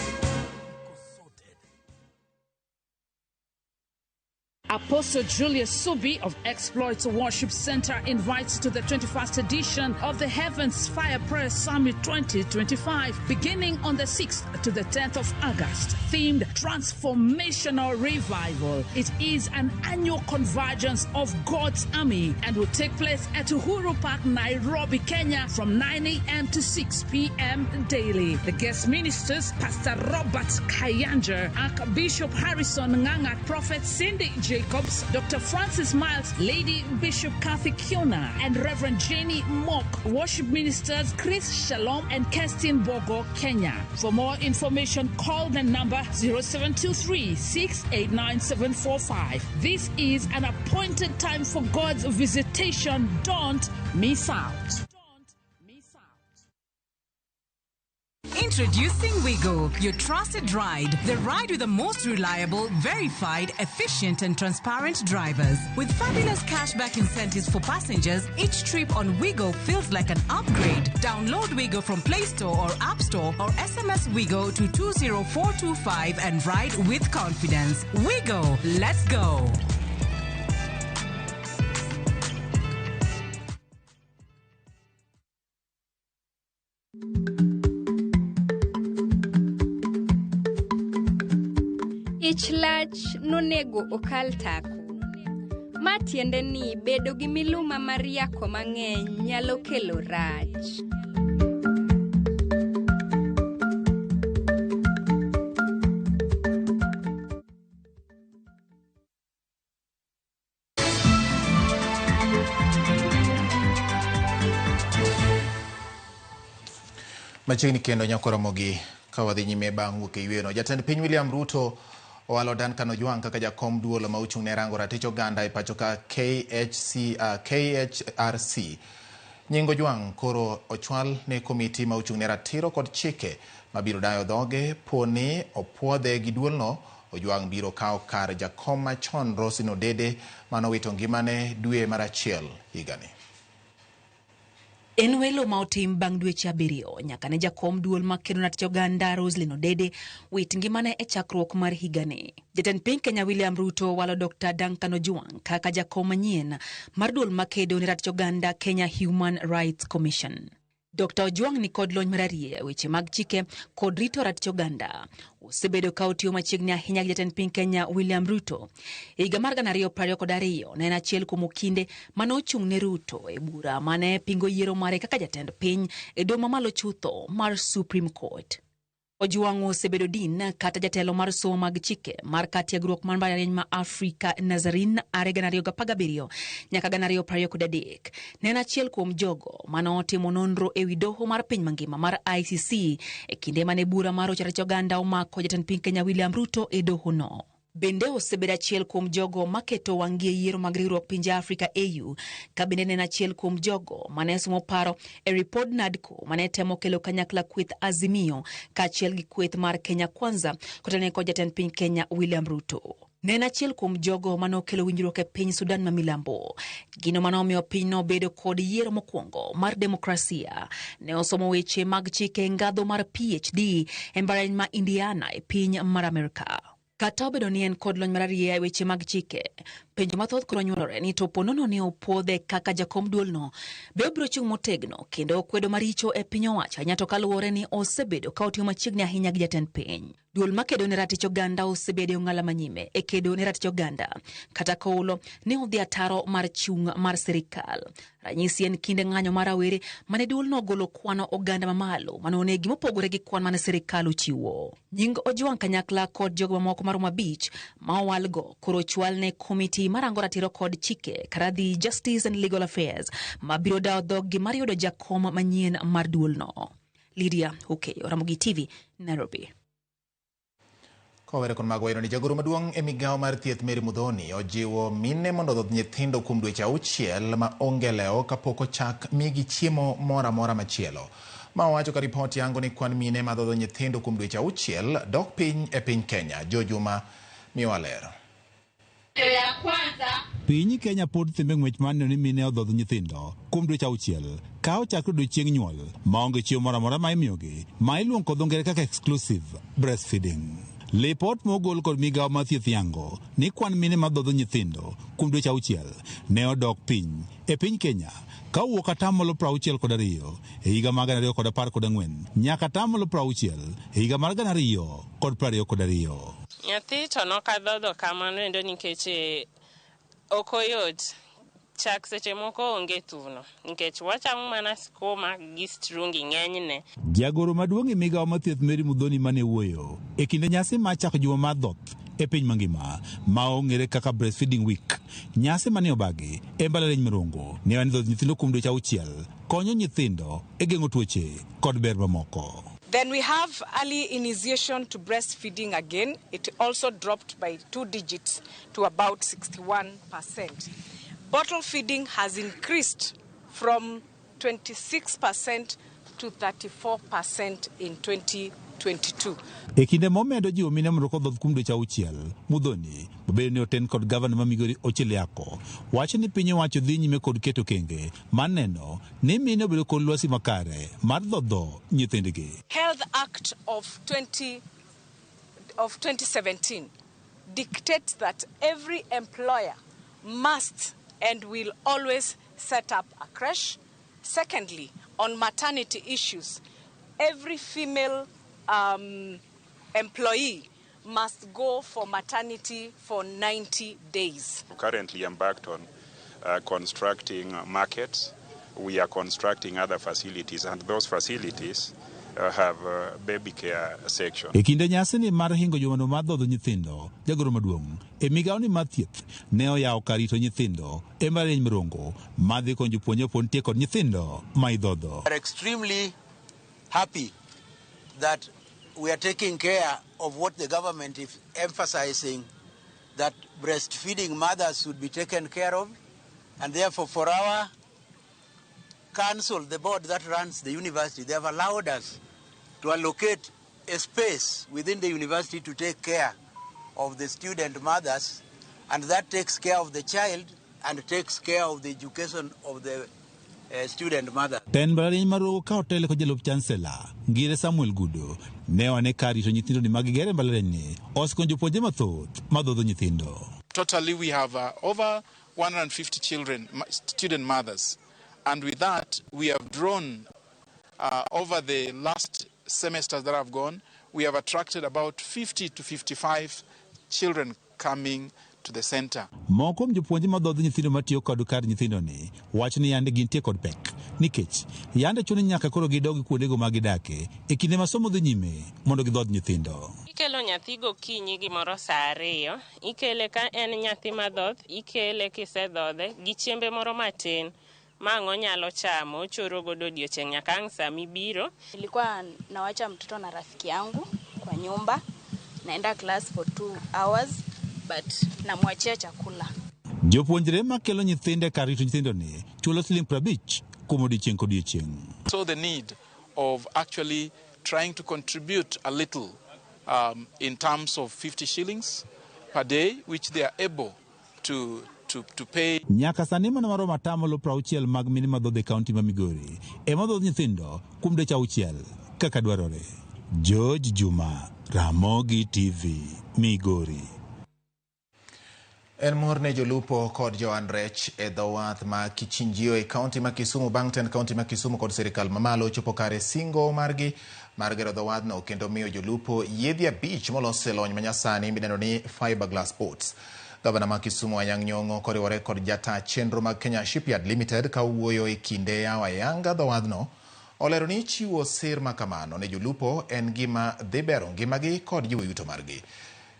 Apostle Julius Subi of Exploits Worship Center invites you to the 21st edition of the Heavens Fire Prayer Summit 2025, beginning on the 6th to the 10th of August, themed Transformational Revival. It is an annual convergence of God's army and will take place at Uhuru Park, Nairobi, Kenya from 9 a.m. to 6 p.m. daily. The guest ministers, Pastor Robert Kayanja, Archbishop Harrison Nganga, Prophet Cindy Jacobs, Dr. Francis Miles, Lady Bishop Kathy Kiona, and Reverend Jenny Mock. Worship ministers Chris Shalom and Kestin Bogo, Kenya. For more information, call the number 0723-689-745. This is an appointed time for God's visitation. Don't miss out. Introducing Wigo, your trusted ride. The ride with the most reliable, verified, efficient, and transparent drivers. With fabulous cashback incentives for passengers, each trip on Wigo feels like an upgrade. Download Wigo from Play Store or App Store or SMS Wigo to 20425 and ride with confidence. Wigo, let's go. Ich lach nonego okal tako. Ma tiende ni bedo gi miluma mar yako mang'eny nyalo kelo rach. Machiegni kendo nyakoromogi kawadhi nyime bang' wuok e yweyo. Jatend piny William Ruto owalo Duncan Ojwang kaka jakom duolo ma ochung' ne rango ratich oganda e pacho ka KHRC. Nying Ojwang koro ochwal ne komiti ma ochung' ne ratiro kod chike mabiro dayo dhoge poni opuodhe gi duolno. Ojwang biro kawo kar jakom machon Rosin Odede manowito ngimane dwe mar achiel higani. En welo ma otim bang' dweche 7 nyaka ne jakom duol makedo ratich oganda Roslyn Odede wit ngimane e chakruok mar higani. Jatend piny Kenya William Ruto walo Dr. Duncan Ojwang kaka jakom manyien mar duol makedo ne ratich oganda Kenya Human Rights Commission. Dr. Ojwang ni kod lony mararie weche mag chike kod rito ratich oganda. Osebedo ka otiyo machiegni ahinya gi jatend piny Kenya William Ruto. Higa mar 2022 ne en achiel kuom okinde mane ochung' ne Ruto e bura mane pingo yiero mare kaka jatend piny e doho mamalo chutho mar Supreme Court. Ojwang osebedo din kata jatelo mar somo mag chike mar tiegruok mar mbalariany ma Afrika Nazarene 2017 nyaka 2023. Ne en achiel kuom jogo mane otimo nonro e wi doho mar piny mangima mar ICC e kinde mane bura mar ratich oganda omako jatend piny Kenya William Ruto e doho no. Bende osebedo achiel kuom jogo maketo wang'ie yiero mag riwruok pinje Afrika AU, ka bende ne en achiel kuom jogo mane somo paro e ripod NADCO mane temo kelo kanyakla kweth Azimio kaachiel gi kweth mar Kenya Kwanza kotene kod jatend piny Kenya William Ruto. Ne en achiel kuom jogo mane okelo winjruok e piny Sudan ma milambo. Gino mane omiyo pinyno bedo kod yiero mokwongo mar demokrasia. Ne osomo weche mag chike ngadho mar PhD e mbalariany ma Indiana e piny mar Amerika. Kata obedo ni en kod lony mararie e weche mag chike, Penjo mathoth koro nyuolore ni to ponono ne opuodhe kaka jakom duolno be obiro chung' motegno kendo kwedo maricho e piny owacho nyato kaluwore ni osebedo ka otiyo machiegni ahinya gi jatend piny. Duol makedo ne ratich oganda osebedo e ong'ala manyime e kedo ne ratich oganda kata kaulo ne odhi ataro mar chung' mar sirikal. Ranyisi en kinde ng'anyo mar awere mane duolno ogolo kwano oganda mamalo manonegi mopogore gi kwan mane sirikal ochiwo. Nying Ojwang Kanyakla kod jogo mamoko maromo 5 ma owalgo koro chwal ne komiti marango ratiro kod chike karadhi Justice and Legal Affairs mabiro dawo dhoggi mar yudo jakom manyien mar duolno. Lydia Okeyo, Ramogi TV, Nairobi. Kowere kon magwayno ni jagoro maduong' e migawo mar thieth Mary Muthoni ojiwo mine mondo odhodh nyithindo kuom dweche 6 ma onge leo kapok ochak migi chiemo mora mora machielo. Ma owacho ka ripoti yango ni kwan mine ma dhodho nyithindo kuom dweche 6 dok piny e piny Kenya. Jojuma miwalero. Piny Kenya pod thembe ng'wech mar neno ni mine odhodho nyithindo kuom dweche 6 ka ochakre odiechieng' nyuol maonge chiemo mora mora ma imiyogi ma iluongo kod dho ngere kaka exclusive breastfeeding. Lipot mogol kod migawo mar thieth yango ni kwan mine ma dhodho nyithindo kuom dweche 6 ne odok piny e piny Kenya ka owuok atamalo 62 e higa mar 2014 nyaka atamalo 60 e higa mar 2022. Nyathi to nokadhodho kamano endo nikech ok oyot chak seche moko onge thuno nikech wachamo mana skuma gi strungi ng'enyne. Jagoro maduong' e migawo mar thieth Mary Muthoni mane wuoyo e kinde nyasi mar chako juma mar dhoth e piny mangima ma ong'ere kaka breastfeeding week, nyasi mane obagi e mbalariany Mirongo ne en dhodho nyithindo kuom dweche 6 konyo nyithindo e geng'o tuoche kod ber mamoko. Then we have early initiation to breastfeeding again. It also dropped by 2 digits to about 61%. Bottle feeding has increased from 26% to 34% in 2022. E kinde momedo jiwo mine mondo kodhodh kuom dweche 6, Muthoni bende ne oten kod gavana ma Migori Ochiliako wacho ni piny owacho dhi nyime kod keto kenge maneno ni mine obedo kod lwasi makare mar dhodho nyithindgi. Health Act of 2017 dictates that every employer must and will always set up a creche. Secondly, on maternity issues, every female employee must go for maternity for 90 days. Currently embarked on constructing markets. We are constructing other facilities, and those facilities have a baby care section. E kinde nyasi ni mar hingo jumano mar dhodho nyithindo, jagoro maduong' e migawo ni mar thieth ne oyawo kar rito nyithindo e mbalariany Mirongo madhi konyo jopuonjre pon tie kod nyithindo ma idhodho. We are extremely happy that we are taking care of what the government is emphasizing, that breastfeeding mothers should be taken care of, and therefore for our council, the board that runs the university, they have allowed us to allocate a space within the university to take care of the student mothers, and that takes care of the child and takes care of the education of the student mother. Ten mbalariany Mirongo ka otelo kod jalup chancellor Ngire Samuel Gudo ne wane kar rito nyithindo ni magigere mbalariany ni osekonyo jopuonjre mathoth madhodho nyithindo. Totally we have over 150 children, student mothers, and with that we have drawn over the last semesters that have gone, we have attracted about 50 to 55 children coming to the center. Moko jopuonjre madhodho nyithindo matiyo kod kar nyithindo ni wacho ni yande gintie kod pek nikech yande chuno nyaka koro gidog kuondego ma gidake e kinde ma somo dhi nyime mondo gidhodh nyithindo. Ikelo nyathi gokinyi gimoro saa 2, ikele ka en nyathi madhoth, ikele kisedhodhe gi chiembe moro matin mang'o nyalo chamo choro godo odiochieng' nyaka ang' saa mibiro. Nilikuwa nawacha mtoto na rafiki yangu kwa nyumba, naenda class for 2 hours but namwachia chakula. Jopuonjre makelo nyithinde kar rito nyithindo ni chulo Sh50 kuom odiochieng' kodiochieng'. So the need of actually trying to contribute a little in terms of 50 shillings per day, which they are able to pay. Nyaka sani mana maromo atamalo 60 mag mine madhodho e kaunti ma Migori ema dhodho nyithindo kuom dweche 6 kaka dwarore. George Juma, Ramogi TV, Migori. En mor ne jolupo kod joan rech e dho wath ma Kichinjio e kaunti ma Kisumu bang' ten kaunti ma Kisumu kod sirikal mamalo chopo kare singo margi mar gero dho wadhno kendo miyo jolupo yiedhi 5 molos e lony manyasani midendo ni fiberglass boats. Gavana ma Kisumu Anyang' Nyong'o koriwore kod jata chenro mag Kenya Shipyard Limited ka wuoyo e kinde yawa yanga dho wadhno olero ni chiwo sir ma kamano ne jolupo en gima dhi bero ngimagi kod jiwo yuto margi.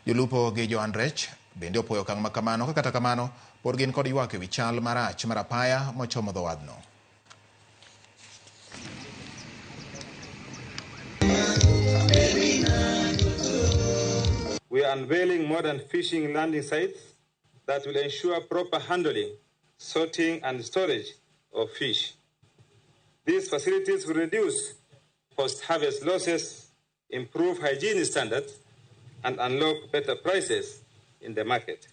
Jolupo gi joan rech bende opoyo okang' ma kamano kata kamano pod gin kod ywak ewi chal marach mar apaya mochomo dho wadhno. We are unveiling modern fishing landing sites that will ensure proper handling, sorting and storage of fish. These facilities will reduce post-harvest losses, improve hygiene standards and unlock better prices in the market.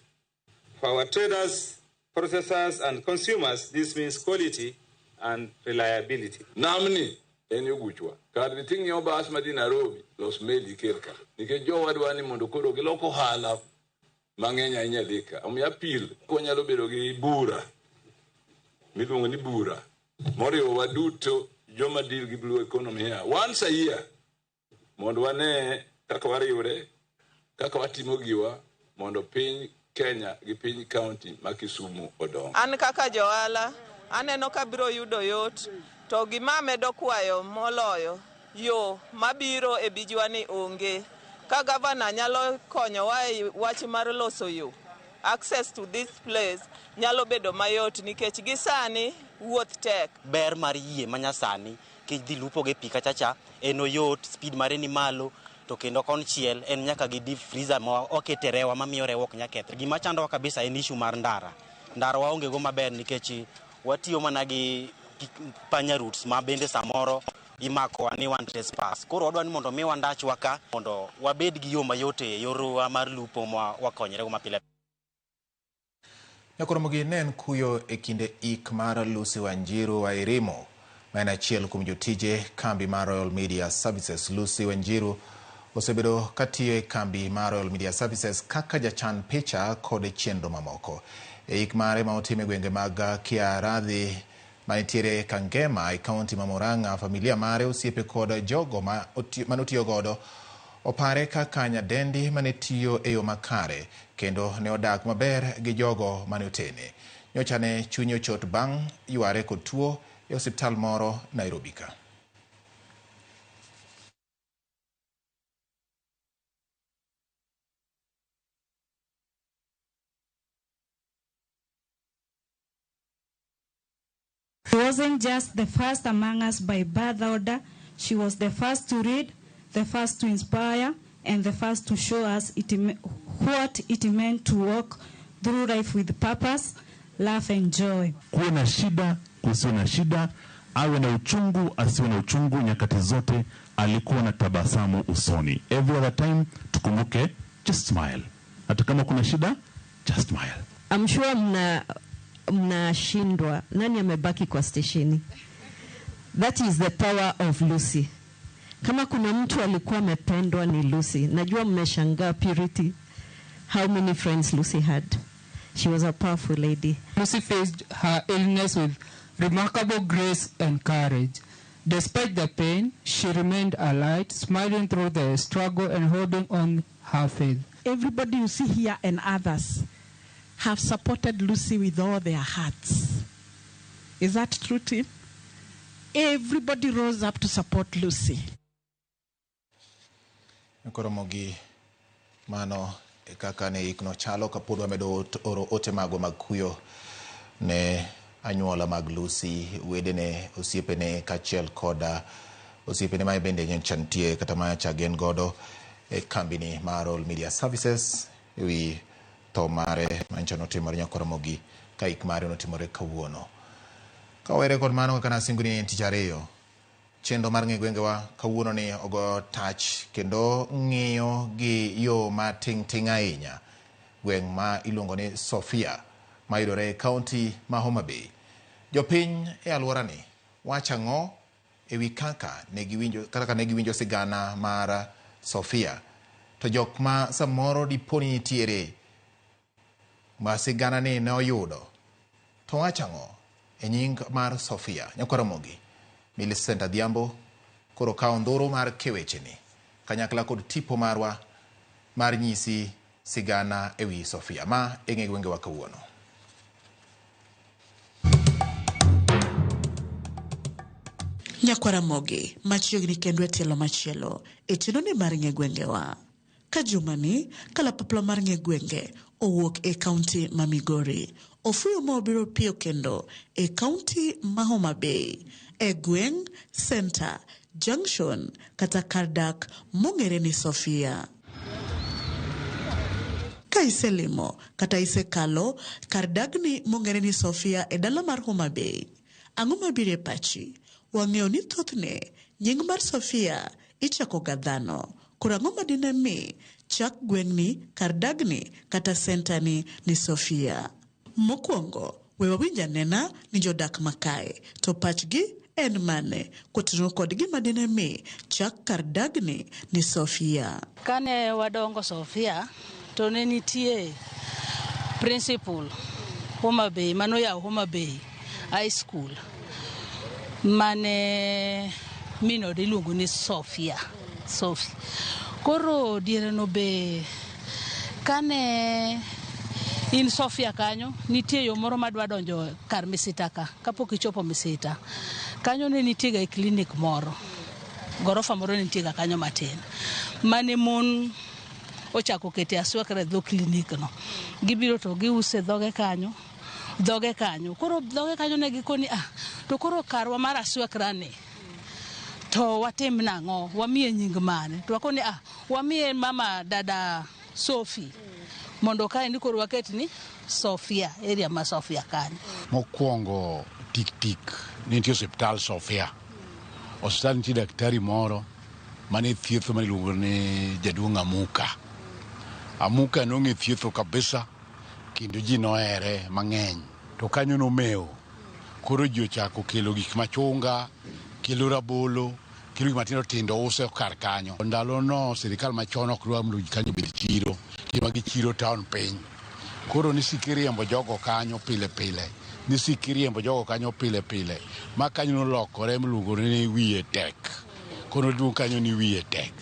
For our traders, processors and consumers, this means quality and reliability. Namni enyo guchwa. Kar ting yo bas madi Nairobi los meli kirka. Nike jo wadwani mondo koro giloko hala mang'enya inya dika. Omiya pil konyalo bedo gi bura. Miluongo ni bura. Moriwo waduto joma deal gi blue economy here. Once a year. Mondo wane kaka wariwre, kaka watimo giwa mondo piny Kenya gi piny county ma Kisumu odong. An kaka joala aneno ka biro yudo yot to gima medo kwayo moloyo yo mabiro e bijwani onge. Ka gavana nyalo konyowa e wach mar loso yo, access to this place nyalo bedo mayot nikech gisani wuoth tek. Ber mar yie manyasani kidhi lupo ge pika chacha eno yot, speed mare ni malo to kendo konchiel en nyaka gi deep freezer ma okete rewa mamiyo rewa ok nyakethre. Gima chandowa kabisa en issue mar ndara. Ndara waonge go maber nikech watiyo mana gi panya routes ma bende samoro imako ani wan trespass. Koro wadwani mondo mi wandachwa ka mondo wabed gi yo mayot e yorwa mar lupo ma wakonyre go mapile. Nyakoromogi nen kuyo e kinde ik mar Lucy Wanjiru wa Irimo ma en achiel kuom jotije kambi mar Royal Media Services. Lucy Wanjiru osebedo katiyo e kambi mar Royal Media Services kaka jachan picha kod chenro mamoko. E ik mare ma otime gwenge mag Kiaradhi manitiere Kangema e kaunti ma Murang'a, familia mare osiepe kod jogo manotiyo godo opare kaka nyadendi manetiyo e yo makare kendo ne odak maber gi jogo mane otene. Nyocha ne chunye ochot bang' yware kod tuo e osiptal moro Nairobi ka. She wasn't just the first among us by birth order. She was the first to read, the first to inspire, and the first to show us what it meant to walk through life with purpose, love and joy. Kuwe na shida, kusiwe na shida, awe na uchungu, asiwe na uchungu, nyakati zote alikuwa na tabasamu usoni. Every other time tukumbuke, just smile. Hata kama kuna shida, just smile. I'm sure mnashindwa nani amebaki kwa stesheni. That is the power of Lucy. Kama kuna mtu alikuwa amependwa ni Lucy. Najua mmeshangaa Purity how many friends Lucy had. She was a powerful lady. Lucy faced her illness with remarkable grace and courage. Despite the pain, she remained alive, smiling through the struggle and holding on her faith. Everybody you see here and others have supported Lucy with all their hearts. Is that true, Tim? Everybody rose up to support Lucy. Nkoromogi mano kaka ne ikno chalo kapod wamedo oro ote mago mag kuyo ne anyuola mag Lucy, wedene, osiepene kachiel koda osiepene ma bende nyenchantie kata ma chagen godo e kambini mar Royal Media Services ewi to mare manchano otimore Nyakoromogi ka ik mare notimore kawuono. Kawere kod mano kaka nasinguni en tich ariyo. Chendo mar ng'e gwengewa kawuono ni ogo touch kendo ng'iyo gi yo ma ting ahinya gweng' ma iluongo ni Sofia ma yudore e kaunti ma Homa Bay. Jopiny e alwora ni wacha ng'o ewi kaka ne giwinjo sigana mar Sofia. To jok ma samoro diponi nitiere ma siganani ne oyudo. To wachang'o e nying mar Sofia Nyakoromogi. Millicent Adhiambo koro kawo ndhuro mar kewecheni kanyakla kod tipo marwa mar nyisi sigana ewi Sofia ma eng'e gwengewa kawuono. Nyakoromogi machiegni kendo e tielo machielo e chenoni mar ng'e gwengewa. Ka jumani kalapapla mar ng'e gwenge owuok e kaunti ma Migori, ofuyo ma obiro piyo kendo e kaunti ma Homa Bay, e gweng' Center Junction kata Kardak mong'ere ni Sofia. Ka iselimo kata isekalo Kardagni mong'ere ni Sofia e dala mar Homa Bay, ang'o mabiro e pachi? Wang'eyo ni thothne nying mar Sofia ichako ga dhano. Koro ang'o madine mi chak gweng'ni Kardagni kata sentani ni Sofia? Mokwongo, we wawinj anena ni jodak makae to pachgi en mane kotenore kod gima dine mi chak Kardagni ni Sofia. Kane wadongo Sofia to ne nitie principal Homa Bay manoyawo Homa Bay High School mane mino diluongo ni Sofia. Koro diere no be kane in Sofia kanyo nitie yo moro madwa donjo kar Misita ka kapok ichopo Misita. Kanyo ne nitie ga clinic moro. Gorofa moro nitie ga kanyo matin. Mane mon ochako kete aswakre dho clinic no. Gibiro to giuse dhoge kanyo. Koro dhoge kanyo ne gikoni to koro karwa mar aswakra ni to watim nang'o, wamiye nying mane? To wakoni wamiye mama dada Sophie mondo kae ni koro waket ni Sofia, area ma Sofia kanyo. Mokwongo tik nitie hospital Sofia. Hospital nitie daktari moro mane thietho miluongo ni jaduong' Amuka nong'e thietho kabisa kendo ji nohere mang'eny. To kanyo nomeo. Koro ji ochako kelo gik machunga, kelo rabolo, kilo gik matindo tindo use kar kanyo. Ndalo no sirikal machon ok dwa mondo kanyo bed chiro, kima gi chiro town piny. Koro nisikiriembo jogo kanyo pile. Ma kanyo nolokore miluongo ni wiye tek. Koro duong kanyo ni wiye tek.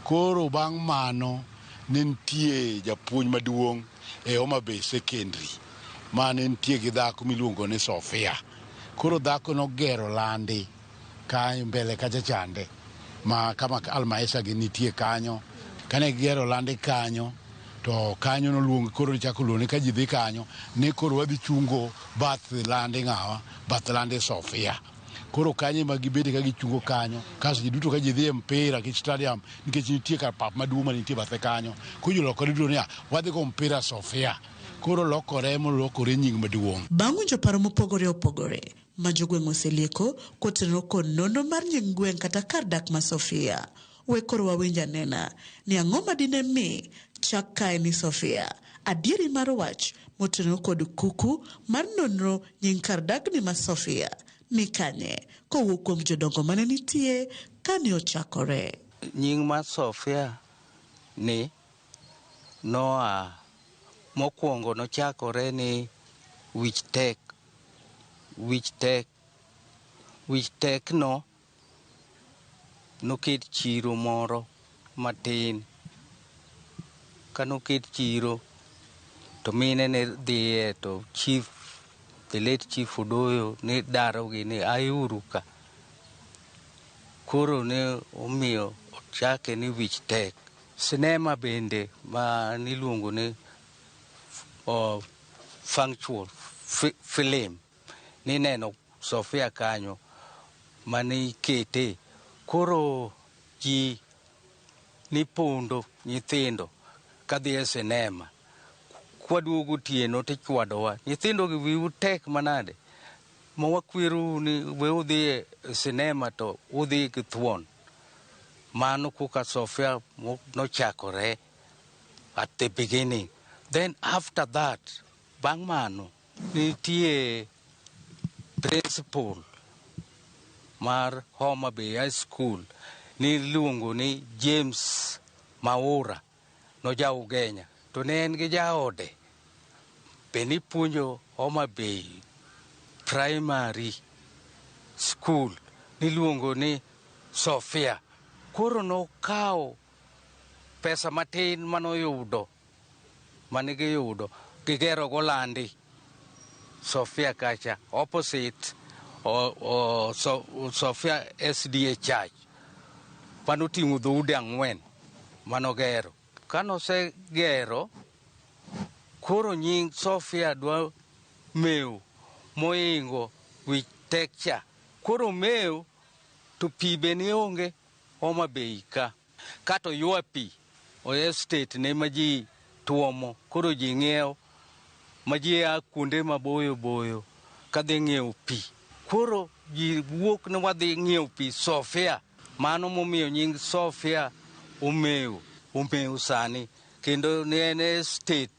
Koro bang' mano nitie japuonj maduong' e Homa Bay Secondary mane nitie gi dhako miluongo ni Sofia. Koro dhako nogero landi kanyo mbele kacha chande ma kama Almaesa gi nitie kanyo. Kane gero landi kanyo to kanyo noluongo koro nichako luongo ka ji dhi kanyo ni koro wadhi chungo bath landi Sofia. Koro kanyo ma gibede ka gichungo kanyo kaso ji duto ka ji dhi e mpira ki stadium nikech nitie kar pap maduong' ma nitie bathe kanyo. Koro lokore duto ni wadhi go mpira Sofia. Koro lokore nying maduong'. Bang' winjo paro mopogore opogore ma jogweng' oselieko kotenore kod nono mar nying gweng' kata kar dak ma Sofia. We koro wawinj anena ni ang'o madine mi chak kae ni Sofia. Adieri mar wach motenore kod kuku mar nonro nying kar dagni ma Sofia ni kanye kowuok kuom jodongo mane nitie kane ochakore. Nying mar Sofia ni noa mokwongo nochakore ni wich tek no noket chiro moro matin. Kanoket chiro to mine ne dhiye to the late chief Odoyo ne darogi ni ayuru ka. Koro ne omiyo ochake ni wich tek. Sinema bende ma niluongo ni functional film ni neno Sofia kanyo mane ikete. Koro ji nipondo nyithindo kadhi e sinema. Kwaduogo otieno tichwadowa. Nyithindo gi wiu tek manade. Ma wakweru ni we udhi e sinema to udhi gi thuon. Mano kuka Sofia nochakore at the beginning. Then after that, bang' mano, nitie principal mar Homa Bay High School niluongo ni James Maura no ja Ugenya. To ne en gi jaode beni puonjo Homa Bay primary school niluongo ni Sofia. Koro nokao pesa matin manoyudo, manigiyudo, gigero golandi Sofia kacha, opposite Sofia SDA Church. Panoting'o dhoudi 4 manogero. Kanosegero, koro nying Sofia dwa meu moingo wich tekcha. Koro meu to pi beni onge Homa Bay ka. Kato yua pi o estate ne maji tuomo. Koro ji ng'iewo maji a kuonde maboyo boyo kadhi ng'iewo pi. Koro ji wuok ne wadhi ng'iewo pi Sofia. Mano momiyo nying Sofia omeu sani. Kendo ne en state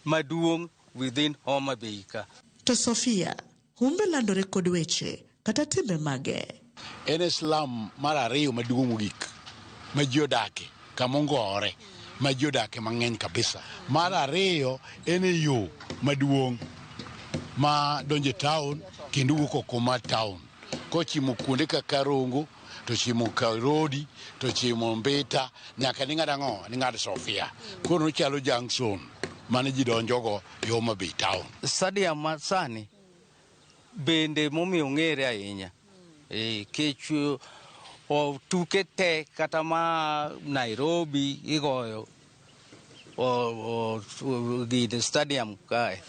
maduong' within Homa Bay ka. To Sofia, humbe landore kod weche kata timbe mage. En slum mar ariyo maduong' mogik ma ji odake kamongore, ma ji odake mang'eny kabisa. Mar ariyo en yo maduong' ma donje town kendo wuok oko ma town. Kochimo kuonde kaka Rongo, to chimo Karodi, to chimo Mbita, nyaka ni ng'ad Sofia. Koro chalo junction mane ji donjogo yo Homa Bay town. Stadium ma sani bende momiyo ng'ere ahinya. Kechu o tuke te kata ma Nairobi igoyo o gine stadium kae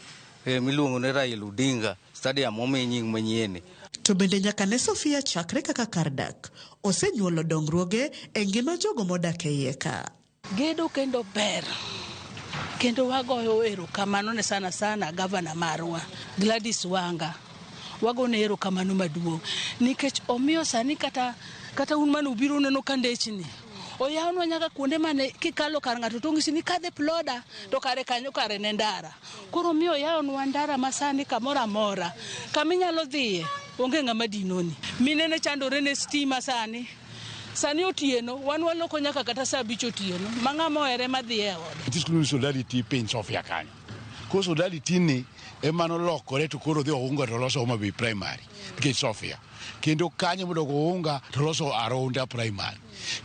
miluongo ni Raila Odinga stadium omi nying manyien. To bende nyaka ne Sofia chakre kaka kar dak osenyuolo dongruoge e ngima jogo modak e iye ka. Gedo kendo ber. Kendo wagoyo erokamano ne sana gavana marwa Gladys Wanga. Wagone erokamano maduong' nikech omiyo sani kata un mane ubiro neno kandechni oyawnwa nyaka kuonde mane kikalo kar ng'ato to ng'isi ni kadhe ploda to kare kanyo kare ne ndara. Koro miyo yawnwa ndara masani kamoro amora kaminyalo dhiye onge ng'ama dinoni. Mine ne chandore ne stima sani otieno wan waloko nyaka kata saa 5 otieno ma ng'ama ohere madhiye ode. Tiskulu solidarity piny Sofia kanyo. Ko solidarity ni emano lokore to koro dhi ounga to loso Homa Bay primary nikech Sofia. Kendo kanye modogo ounga to loso Aronda primary.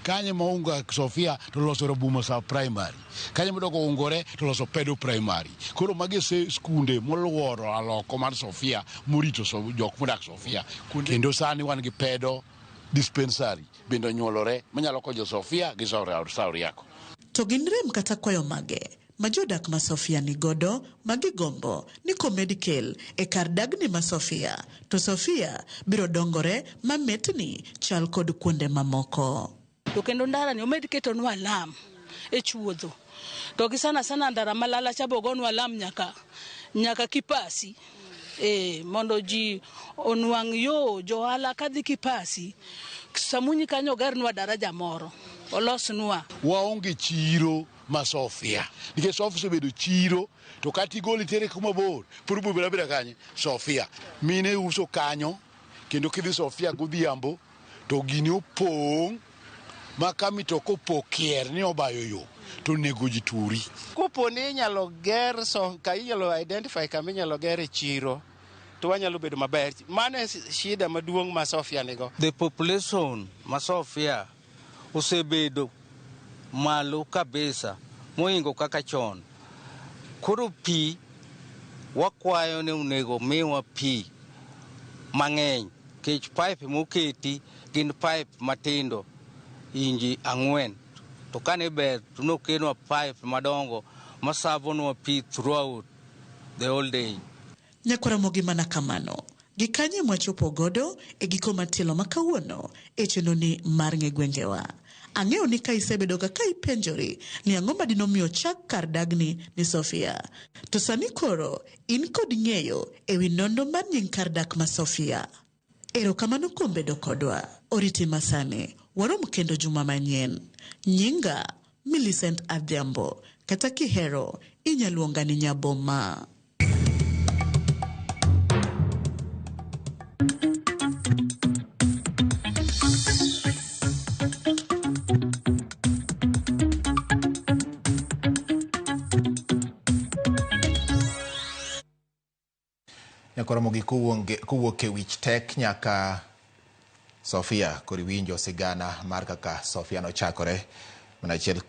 Kanye mounga Sofia to loso Rabuma sa primary. Kanye modogo ungore to loso Pedo primary. Koro magi skunde moluoro aloko mar Sofia murito jok modak Sofia. Kendo sani wan gi Pedo dispensary bendo nyuolore manyalo konyo Sofia gi Sauriako. To gin rem kata kwayo mage ma jodak ma Sofia ni godo magigombo ni komedikel e kar dagni ma Sofia, to Sofia biro dongore mametni chal kod kuonde mamoko. To kendo ndara ni omed ketonwa alam e chuodho. To gi sana ndara malala chabogonwa alam nyaka Kipasi. Mondo ji onwang' yo johala kadhi Kipasi. Samunyi kanyo garnwa daraja moro. Olosnwa. Waonge chiro ma Sofia. Nikech Sofia osebedo chiro to kata igoli tere kuma bor. Pur bubira kanye Sofia. Mine uso kanyo kendo kidhi Sofia godhiambo to gini opong' ma kamitoko pokier ni obayo yo to nego ji turi. Kopo ni inyalo ger ka inyalo identify kama inyalo ger chiro to wanyalo bedo maber. Mano shida maduong' ma Sofia nigo. The population ma Sofia osebedo malo kabisa moingo kaka chon. Koro pi wakwayo ni unego miwa pi mang'eny kech pipe moketi gin pipe matindo inji 4 to kane ber tunokenwa pipe madongo masavonwa pi throughout the whole day. Nyakwaramogi mana kamano gikanye mwachopo godo e giko matilo makawuono e chenoni mar ng'e gwengewa. Ang'eyo ni ka isebedo ka ipenjori ni ang'o madino miyo chak kar dagni ni Sofia. To sani koro in kod ng'eyo e wi nono mar nying kar dak ma Sofia. Erokamano kuom bedo kodwa. Oriti masane warom kendo juma manyien. Nyinga Millicent Adhiambo kata kihero inyaluonga ni Nyaboma. nyakoro mogi kuwuok e wich tek nyaka Sofia kori winjo sigana mar kaka Sofia nochakore mana achiel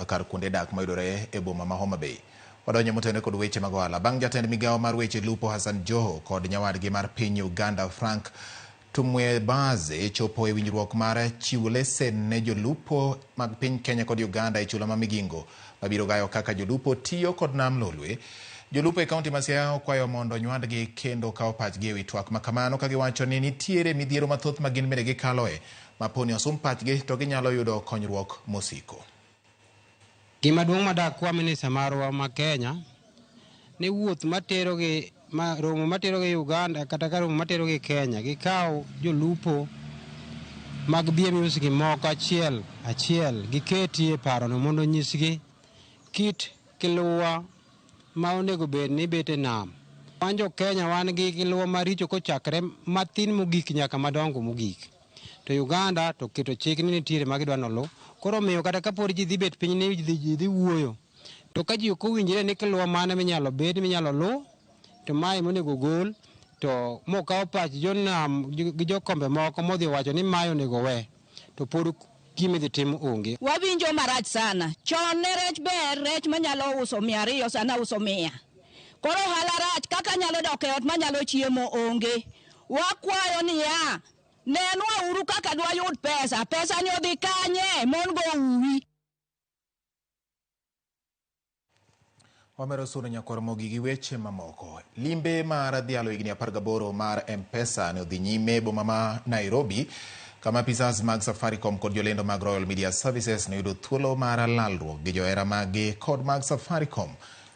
kar kuonde dak mayudore e boma ma Homa Bay. Wadonjo motene kod weche mag ohala. Bang' jatend migawo mar weche lupo Hassan Joho kod nyawadgi mar piny Uganda Frank Tumwebaze chopo e winjruok mar chiwo lesen ne jolupo mag piny Kenya kod Uganda e chula ma Migingo mabiro gayo kaka jolupo tiyo kod nam Lolwe. Jolupo e kaunti ma Siaya okwayo mondo nywadgi kendo kawo pachgi e wi twak ma kamano ka giwacho ni nitiere midhiero mathoth ma gin bende gikaloe maponi osum pachgi to ginyalo yudo konyruok mosiko. Gima duong' madak kwa minisa marwa ma Kenya ni wuoth romo materogi Uganda kata ka romo materogi Kenya gikaw jolupo mag BMUs gi moko achiel giketie parono mondo nyisgi kit kiluwa ma onego bed ni bete nam. Wanjo Kenya wan gi kiluwa maricho kochakre matin mogik nyaka madongo mogik. To Uganda to keto chik ni nitiere magidwa nolo. Koro miyo kata kapod ji dhi bet piny ni ji dhi wuoyo. To ka ji ok owinjore ni kiluwa mane minyalo lu to mae monego gol to mokawo pach jonam gi jokombe moko modhi wacho ni mae onego we to pod gima dhi tim onge. Wawinjo marach sana. Chon ne rech ber, rech manyalo uso 200 sana uso 100. Koro ohala rach kaka nyalo dok e ot manyalo chiemo onge. Wakwayo niya, nenwa uru kaka dwa yud pesa. Pesa ni odhi kanye mon go uwi. Wamero suru nyakoro mogi gi weche mamoko. Limbe mar dhialo higni 18 mar M-Pesa ne odhi nyime boma ma Nairobi kama apisas mag Safaricom kod jolendo mag Royal Media Services ne yudo thuolo mar lalruok gi johera magi kod mag Safaricom.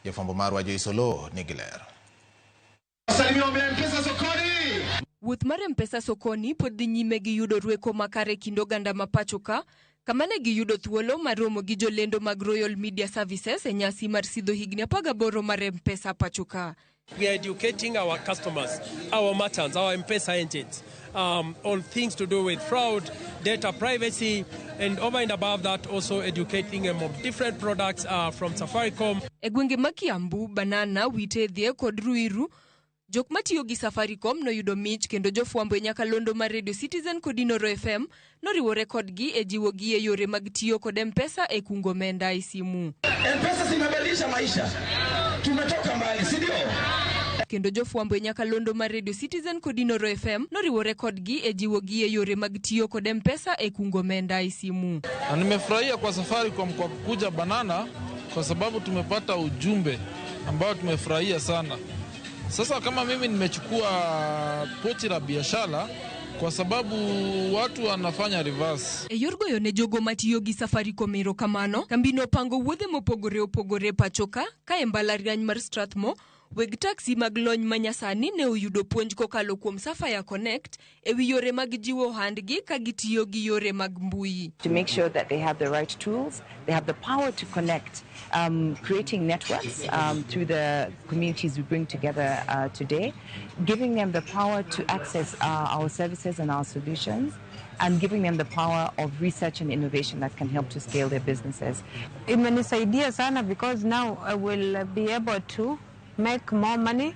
Jafwambo marwa Joyce Olo nigi ler. Wuoth mar M-Pesa sokoni pod dhi nyime gi yudo rweko makare kind oganda ma pacho ka kama ne giyudo thuolo mar romo gi jolendo mag Royal Media Services e nyasi mar sidho higni 18 mar M-Pesa pacho ka. We are educating our customers, our merchants, our M-Pesa agents on things to do with fraud, data privacy, and over and above that also educating them of different products from Safaricom. E gwenge ma Kiambu, Banana, Witethie kod Ruiru, jok matiyo gi Safaricom no yudo mich kendo jofwambo nyaka londo mar Radio Citizen kod Inoro FM noriwore kodgi e jiwo gi e yore mag tiyo kod M-Pesa e kungo omenda e simu. M-Pesa zimebadilisha maisha. Tumetoka mbali, si ndio? Kendo jofwambo nyaka londo mar Radio Citizen kod Inoro FM noriwore kodgi e jiwo gi e yore mag tiyo kod M-Pesa e kungo omenda e simu. Nimefurahia kwa Safaricom kwa kukuja Banana kwa sababu tumepata ujumbe ambao tumefurahia sana. Sasa kama mimi nimechukua pochi la biashara kwa sababu watu wanafanya reverse. E yorgo yo ne jogo matiyo gi Safaricom erokamano, kambino pango wuodhe mopogore pachoka ka e mbalariany mar Strathmore. Weg taxi mag lony manyasani ne oyudo puonj kokalo kuom Safaya Connect ewi yore mag jiwo handgi ka gitiyo gi yore mag mbui. To make sure that they have the right tools, they have the power to connect, creating networks through the communities we bring together today, giving them the power to access our services and our solutions, and giving them the power of research and innovation that can help to scale their businesses. Imenisaidia sana because now I will be able to make more money,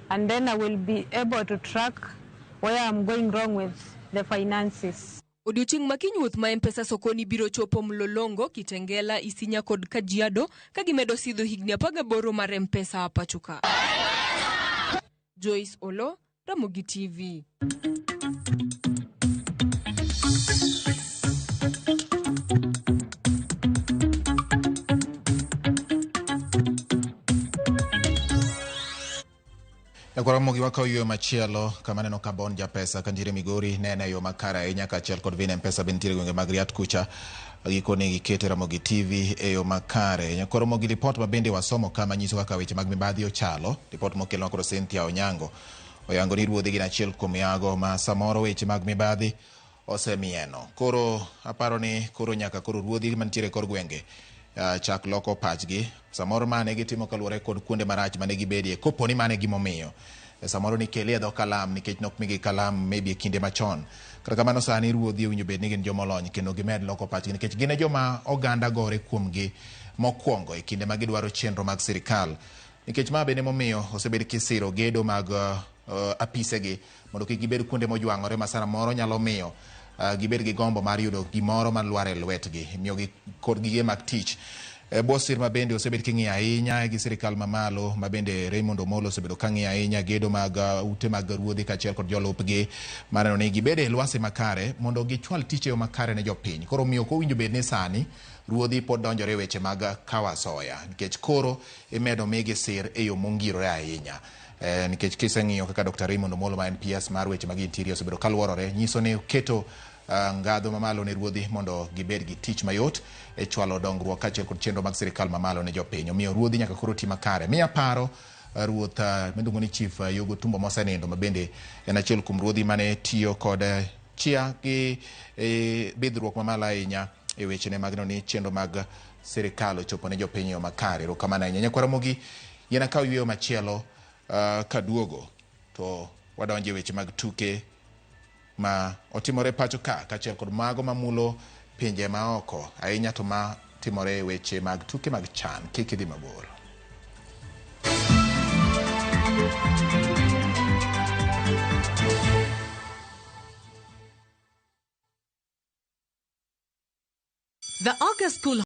and then I will be able to track where I'm going wrong with the finances. Odiochieng' makiny wuoth ma M-Pesa sokoni biro chopo Mlolongo, Kitengela, Isinya kod Kajiado ka gimedo sidho higni 18 mar M-Pesa pachoka. Joyce Olo, Ramogi TV. Yakora mogi wakaw yo machielo kama neno kabon ja pesa kanjire Migori nene yo makara e nyaka achiel kod vine M-Pesa bentire gwenge mag Riat kucha gikone gikete Ramogi TV e yo makare. Yakora mogi report mabende wasomo kama nyiso kaka weche mag mibadhi ochalo. Report mokelo kod Cynthia Onyango oyango ni ruodhi gin achiel kuom yago ma samoro weche mag mibadhi osemieno. Koro aparo ni koro nyaka koro ruodhi mantiere kor gwenge chak loko pachgi samoro mane gitimo kaluwore kod kuonde marach mane gibedie koponi mane gimomiyo samoro ni kelie dho kalam nikech nok migi kalam maybe kinde machon kata kamano sani ruodhi owinjo bed ni gin jomolony kendo gimed loko pachgi nikech gin joma oganda gore kuomgi mokwongo e kinde ma gidwaro chenro mag sirikal nikech ma bende momiyo osebed kisiro gedo mag apisegi mondo kik gibed kuonde mojwang'ore ma sana moro nyalo miyo gibed gi gombo mar yudo gimoro man lwar e lwetgi, miyogi kod gige mag tich. Bosir ma bende osebed king'iyo ahinya gi sirikal mamalo, ma bende Raymond Omolo osebedo kang'iyo ahinya gedo mag ute mag ruodhi kaachiel kod jolupgi, maneno ni gibede e lwasi makare mondo gichwal tich e yo makare ne jopiny. Koro miyo kowinjo bed ni sani ruodhi pod donjore e weche mag kawo asoya, nikech koro imedo migi sir e yo mongirore ahinya. Nikech kiseng'iyo kaka Dr. Raymond Omolo ma en PS mar weche mag interior osebedo kaluorore, nyiso ni keto ngadho mamalo ne ruodhi mondo gibed gi tich mayot e chwalo dongruok kaachiel kod chenro mag sirikal mamalo ne jopiny. Omiyo ruodhi nyaka koro ti makare. Miya paro ruoth miluongo ni Chief Yogo Tumbo mosenindo, ma bende en achiel kuom ruodhi mane tiyo kod chia gi bidhruok mamalo ahinya e wechene mag ni chenro mag sirikal ochopo ne jopiny yo makare. Erokamano ahinya. Nyakwaramogi, yien akaw yweyo machielo kaduogo to wadonjo e weche mag tuke ma otimore pacho ka kaachiel kod mago mamulo pinje maoko, ahinya to ma timore e weche mag tuke mag CHAN. Kik idhi mabor. The August School